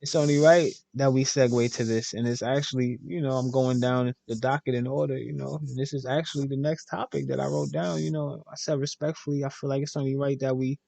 it's only right that we segue to this, and it's actually, I'm going down the docket in order, and this is actually the next topic that I wrote down. I said respectfully, I feel like it's only right that we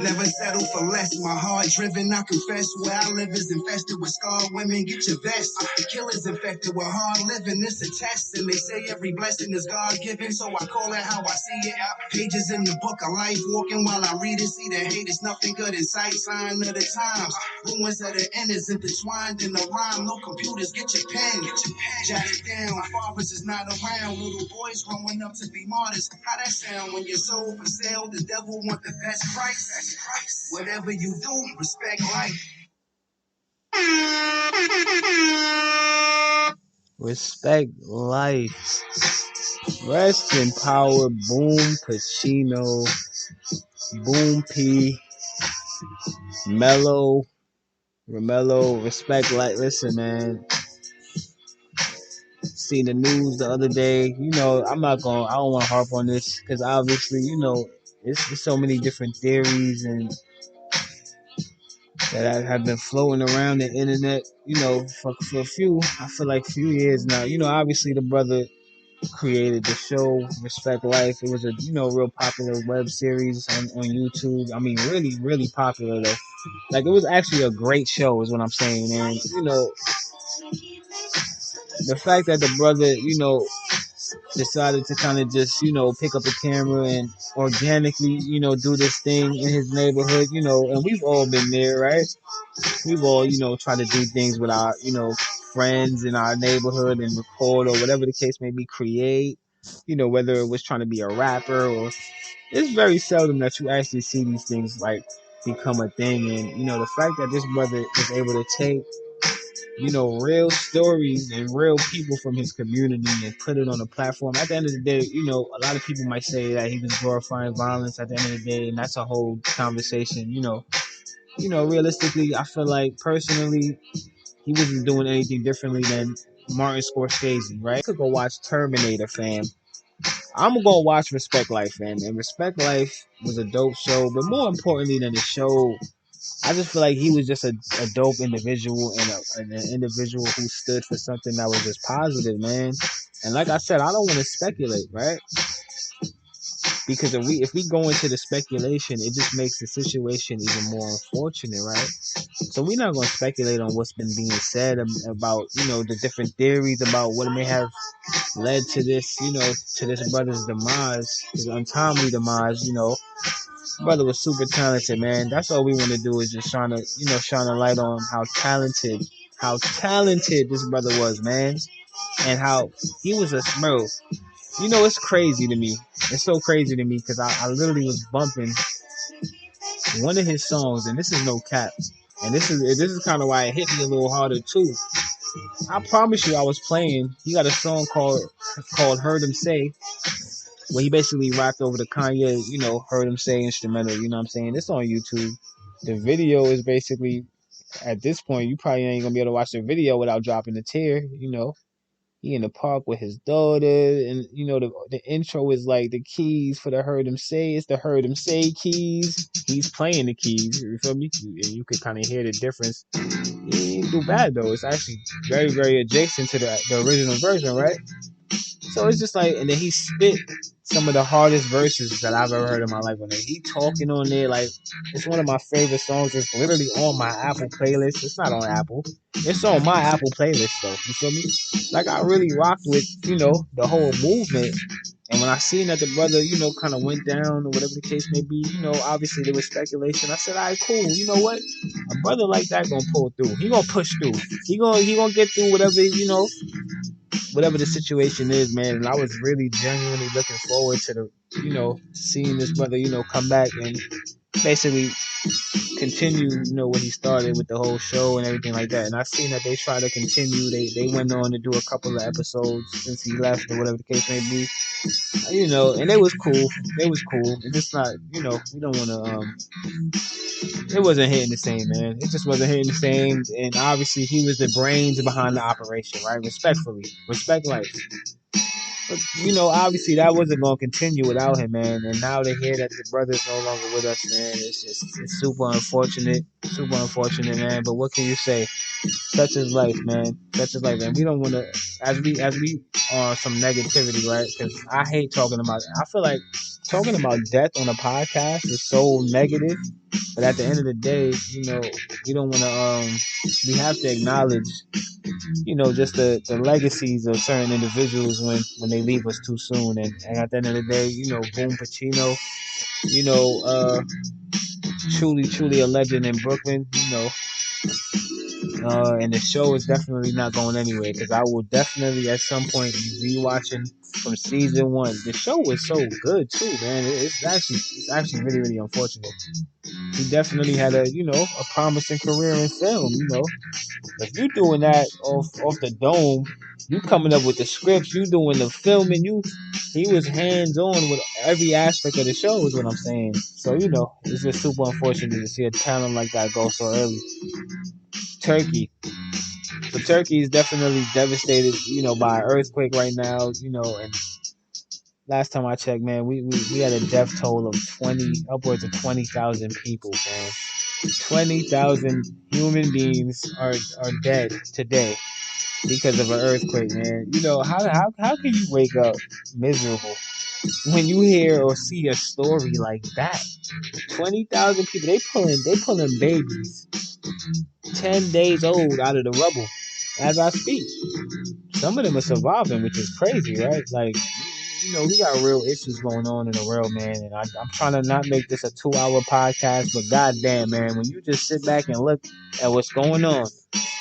never settle for less. My heart driven, I confess. Where I live is infested with scarred women. Get your vest. The killer's infected with hard living. It's a test, and they say every blessing is God given. So I call it how I see it. Pages in the book of life, walking while I read it. See the hate is nothing good in sight. Sign of the times. Ruins of the end is intertwined in the rhyme. No computers, get your pen. Jot it down. Fathers is not around. Little boys growing up to be martyrs. How that sound when you're sold for sale? The devil want the best price. Whatever you do, respect life. respect life. Rest in power, Boom Pacino, Boom P, Mello, Romello, respect life. Listen, man. Seen the news the other day. I don't want to harp on this because obviously, it's so many different theories and that have been floating around the internet, for a few, I feel like few years now. Obviously the brother created the show Respect Life. It was a real popular web series on YouTube. I mean, really, really popular though. Like it was actually a great show, is what I'm saying. And the fact that the brother, decided to kind of just, pick up a camera and organically, do this thing in his neighborhood, and we've all been there, right? We've all, tried to do things with our, friends in our neighborhood and record or whatever the case may be, create, whether it was trying to be a rapper or it's very seldom that you actually see these things like become a thing. And, the fact that this brother was able to take real stories and real people from his community and put it on a platform. At the end of the day, a lot of people might say that he was glorifying violence at the end of the day, and that's a whole conversation. Realistically, I feel like personally, he wasn't doing anything differently than Martin Scorsese, right? I could go watch Terminator, fam. I'm gonna go watch Respect Life, fam. And Respect Life was a dope show, but more importantly than the show, I just feel like he was just a dope individual and an individual who stood for something that was just positive, man. And like I said, I don't want to speculate, right? Because if we go into the speculation, it just makes the situation even more unfortunate, right? So we're not going to speculate on what's been being said about the different theories about what may have led to this to this brother's demise, his untimely demise. Brother was super talented, man. That's all we want to do is just shine a light on how talented this brother was, man, and how he was a bro. It's crazy to me. It's so crazy to me because I literally was bumping one of his songs, and this is no cap. And this is kind of why it hit me a little harder too. I promise you, I was playing. He got a song called "Heard Him Say," where he basically rapped over the Kanye, "Heard Him Say" instrumental. You know what I'm saying? It's on YouTube. The video is basically, at this point, you probably ain't gonna be able to watch the video without dropping a tear. He in the park with his daughter, and the intro is like the keys for the "Heard Him Say." It's the "Heard Him Say" keys. He's playing the keys. You feel me? And you could kind of hear the difference. He didn't do bad though. It's actually very, very adjacent to the original version, right? So it's just like, and then he spit some of the hardest verses that I've ever heard in my life. When he talking on there, like it's one of my favorite songs. It's literally on my Apple playlist. It's not on Apple. It's on my Apple playlist though. You feel me? Like I really rocked with the whole movement. And when I seen that the brother, kind of went down or whatever the case may be, obviously there was speculation. I said, all right, cool. You know what? A brother like that gonna pull through. He gonna push through. He gonna get through whatever the situation is, man. And I was really genuinely looking forward to seeing this brother, come back and basically continue, what he started with the whole show and everything like that. And I seen that they try to continue. They went on to do a couple of episodes since he left or whatever the case may be. And it was cool. It was cool. It's just not, we don't want to it wasn't hitting the same, man. It just wasn't hitting the same. And obviously, he was the brains behind the operation, right? Respectfully, Respect Life. But obviously, that wasn't going to continue without him, man. And now to hear that the brother's no longer with us, man, it's super unfortunate, man. But what can you say? Such is life, man. Such is life, man. We don't want to, as we are some negativity, right? Because I hate talking about it. I feel like talking about death on a podcast is so negative. But at the end of the day, we don't want to. We have to acknowledge, just the legacies of certain individuals when they leave us too soon. And at the end of the day, Boom Pacino, you know, uh, truly a legend in Brooklyn. And the show is definitely not going anywhere because I will definitely at some point be rewatching from season one. The show was so good too, man. It's actually really, really unfortunate. He definitely had a promising career in film. If you doing that off the dome, you coming up with the scripts, you doing the filming, he was hands on with every aspect of the show is what I'm saying. So it's just super unfortunate to see a talent like that go so early. Turkey. So Turkey is definitely devastated, by an earthquake right now, and last time I checked, man, we had a death toll of upwards of 20,000 people, man. 20,000 human beings are dead today. because of an earthquake, man. You know, how can you wake up miserable when you hear or see a story like that? 20,000 people, they pulling babies 10 days old out of the rubble as I speak. Some of them are surviving, which is crazy, right? Like, you know, we got real issues going on in the world, man. And I'm trying to not make this a 2-hour podcast, but goddamn, man, when you just sit back and look at what's going on,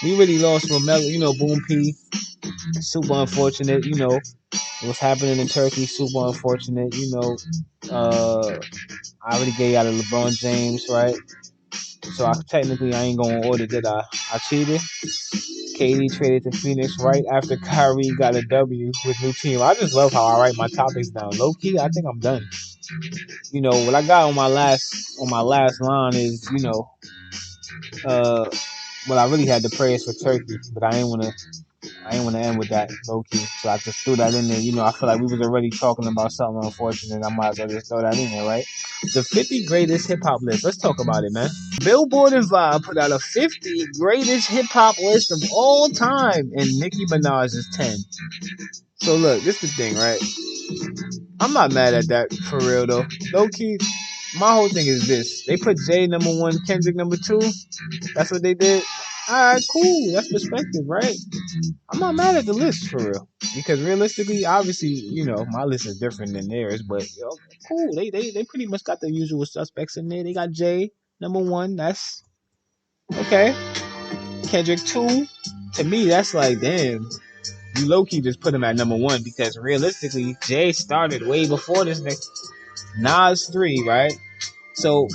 we really lost Romelo, you know, Boom P. Super unfortunate, you know, what's happening in Turkey, super unfortunate, you know. I already gave out of LeBron James, right? So I ain't going to order, did I? I cheated. KD traded to Phoenix right after Kyrie got a W with new team. I just love how I write my topics down. Low key, I think I'm done. You know what I got on my last line is, you know, what I really had to pray is for Turkey, but I ain't wanna end with that low key. So I just threw that in there. You know, I feel like we was already talking about something unfortunate. I might as well just throw that in there, right? The 50 greatest hip hop list. Let's talk about it, man. Billboard and Vibe put out a 50 greatest hip hop list of all time, and Nicki Minaj is 10. So look, this is the thing, right? I'm not mad at that for real though. Low key, my whole thing is this: they put Jay number 1, Kendrick number 2. That's what they did. All right, cool. That's perspective, right? I'm not mad at the list for real, because realistically, obviously, you know, my list is different than theirs, but you know, cool. They pretty much got the usual suspects in there. They got Jay number 1. That's okay. Kendrick 2. To me, that's like, damn. You low key just put him at number 1 because realistically, Jay started way before this nigga. Nas 3, right? So,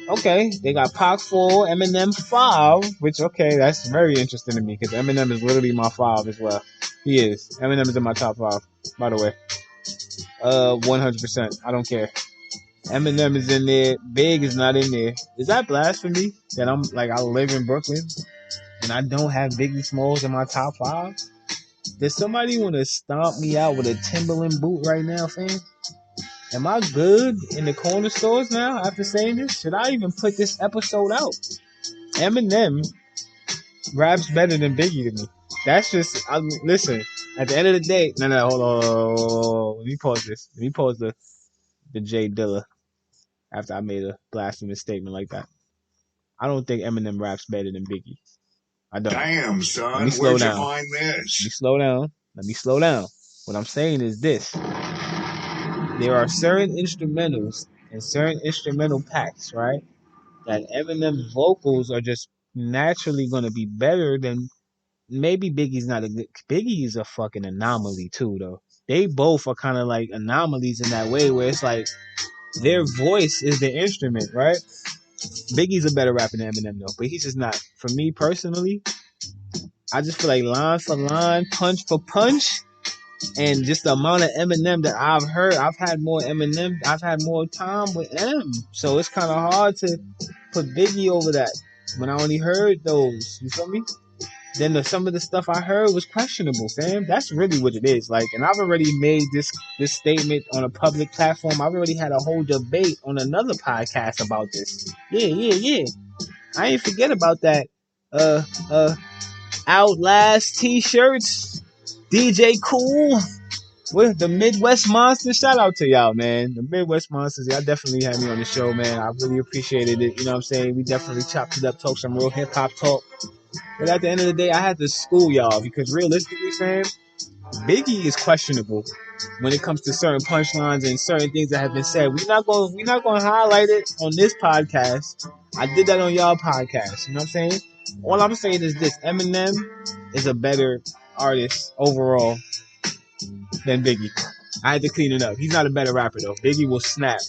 okay, they got Pac 4, Eminem 5, which, okay, that's very interesting to me because Eminem is literally my 5 as well. He is. Eminem is in my top 5, by the way. 100%. I don't care. Eminem is in there. Big is not in there. Is that blasphemy that I'm like, I live in Brooklyn and I don't have Biggie Smalls in my top 5? Does somebody want to stomp me out with a Timberland boot right now, fam? Am I good in the corner stores now after saying this? Should I even put this episode out? Eminem raps better than Biggie to me. That's just, listen, at the end of the day, no, hold on. Let me pause this. Let me pause the Jay Dilla after I made a blasphemous statement like that. I don't think Eminem raps better than Biggie. I don't. Damn, son, Let me slow where'd down. you find this? Let me slow down. What I'm saying is this. There are certain instrumentals and certain instrumental packs, right? That Eminem's vocals are just naturally going to be better than, maybe Biggie's not a good. Biggie is a fucking anomaly too, though. They both are kind of like anomalies in that way where it's like their voice is the instrument, right? Biggie's a better rapper than Eminem though, but he's just not. For me personally, I just feel like line for line, punch for punch, and just the amount of Eminem that I've heard, I've had more Eminem, I've had more time with M. So it's kind of hard to put Biggie over that when I only heard those. You feel me? Then some of the stuff I heard was questionable, fam. That's really what it is. Like, and I've already made this statement on a public platform. I've already had a whole debate on another podcast about this. Yeah. I ain't forget about that. Outlast t-shirts. DJ Cool with the Midwest Monsters. Shout out to y'all, man. The Midwest Monsters, y'all definitely had me on the show, man. I really appreciated it. You know what I'm saying? We definitely chopped it up, talked some real hip hop talk. But at the end of the day, I had to school y'all because realistically, fam, Biggie is questionable when it comes to certain punchlines and certain things that have been said. We're not going to highlight it on this podcast. I did that on y'all podcast. You know what I'm saying? All I'm saying is this: Eminem is a better artist overall than Biggie. I had to clean it up. He's not a better rapper though. Biggie will snap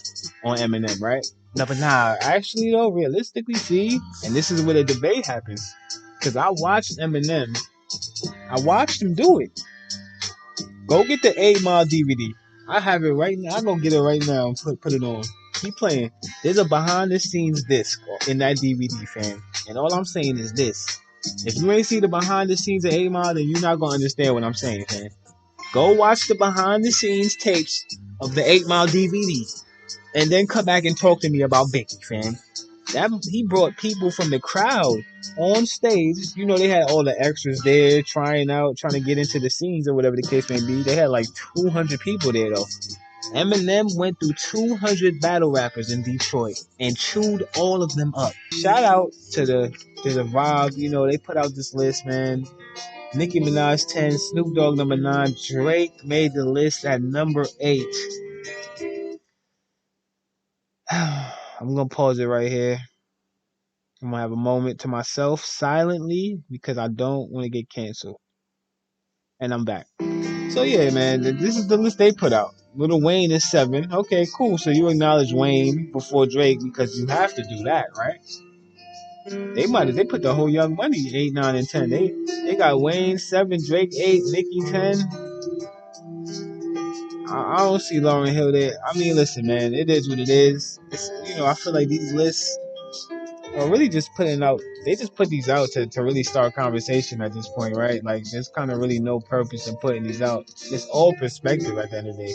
on Eminem, right? No, but actually though, realistically, see, and this is where the debate happens. Cause I watched Eminem. I watched him do it. Go get the 8 Mile DVD. I have it right now. I'm gonna get it right now and put it on. Keep playing. There's a behind the scenes disc in that DVD, fam. And all I'm saying is this. If you ain't see the behind the scenes of 8 Mile, then you're not gonna understand what I'm saying, fam. Go watch the behind the scenes tapes of the 8 Mile DVD. And then come back and talk to me about Biggie, fam. That he brought people from the crowd on stage. You know, they had all the extras there trying out, trying to get into the scenes or whatever the case may be. They had like 200 people there though. Eminem went through 200 battle rappers in Detroit and chewed all of them up. Shout out to the Vibe. You know, they put out this list, man. Nicki Minaj 10, Snoop Dogg number 9, Drake made the list at number 8. I'm gonna pause it right here. I'm gonna have a moment to myself silently because I don't want to get canceled. And I'm back. So yeah, man, this is the list they put out. Lil Wayne is 7. Okay, cool. So you acknowledge Wayne before Drake because you have to do that, right? They put the whole Young Money 8, 9, and 10. They got Wayne 7, Drake 8, Nicki 10. I don't see Lauryn Hill there. I mean, listen, man, it is what it is. I feel like these lists are really just putting out. They just put these out to really start conversation at this point, right? Like, there's kind of really no purpose in putting these out. It's all perspective at the end of the day.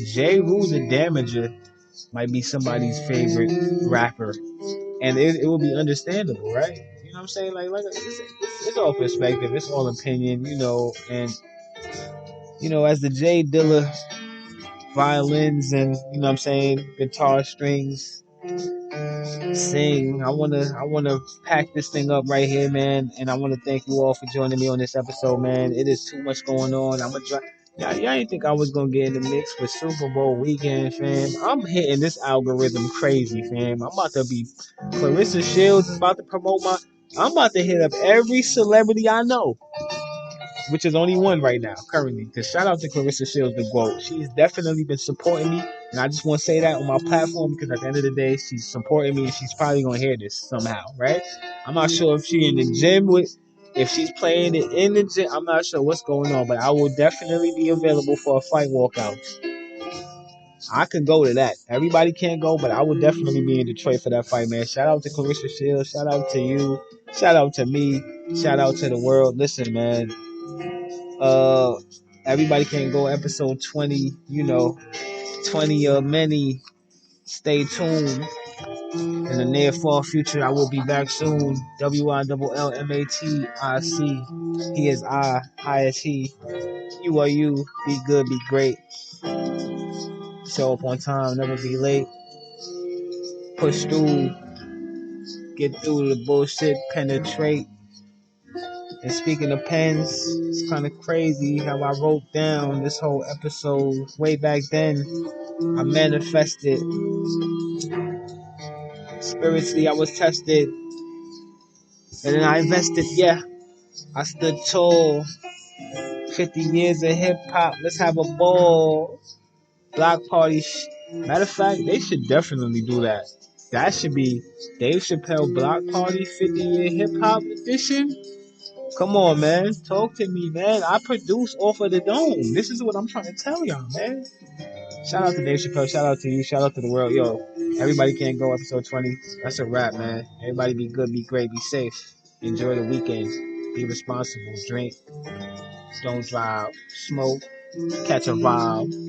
J. Rule the Damager might be somebody's favorite rapper, and it will be understandable, right? You know what I'm saying? Like it's all perspective. It's all opinion, and as the J Dilla violins and guitar strings sing. I wanna pack this thing up right here, man, and I wanna thank you all for joining me on this episode, man. It is too much going on. I'm gonna try. Y'all ain't think I was gonna get in the mix for Super Bowl weekend, fam. I'm hitting this algorithm crazy, fam. I'm about to be Clarissa Shields is about to promote my. I'm about to hit up every celebrity I know, which is only one right now, currently. Because shout out to Clarissa Shields, the GOAT. She's definitely been supporting me. And I just want to say that on my platform because at the end of the day, she's supporting me and she's probably going to hear this somehow, right? I'm not sure if she's in the gym if she's playing it in the gym. I'm not sure what's going on, but I will definitely be available for a fight walkout. I could go to that. Everybody can't go, but I would definitely be in Detroit for that fight, man. Shout out to Clarissa Shields. Shout out to you. Shout out to me. Shout out to the world. Listen, man. Uh, Everybody can go episode 20, 20 or many. Stay tuned. In the near far future, I will be back soon. WILLMATIC. He is I is he. You are you. Be good, be great. Show up on time, never be late. Push through, get through the bullshit, penetrate. And speaking of pens, it's kind of crazy how I wrote down this whole episode way back then. I manifested. Spiritually, I was tested. And then I invested. Yeah, I stood tall. 50 years of hip hop. Let's have a ball. Block party. Matter of fact, they should definitely do that. That should be Dave Chappelle Block Party 50-year hip hop edition. Come on, man. Talk to me, man. I produce off of the dome. This is what I'm trying to tell y'all, man. Shout out to Dave Chappelle. Shout out to you. Shout out to the world. Yo, everybody can't go episode 20. That's a wrap, man. Everybody be good, be great, be safe. Enjoy the weekend. Be responsible. Drink. Don't drive. Smoke. Catch a vibe.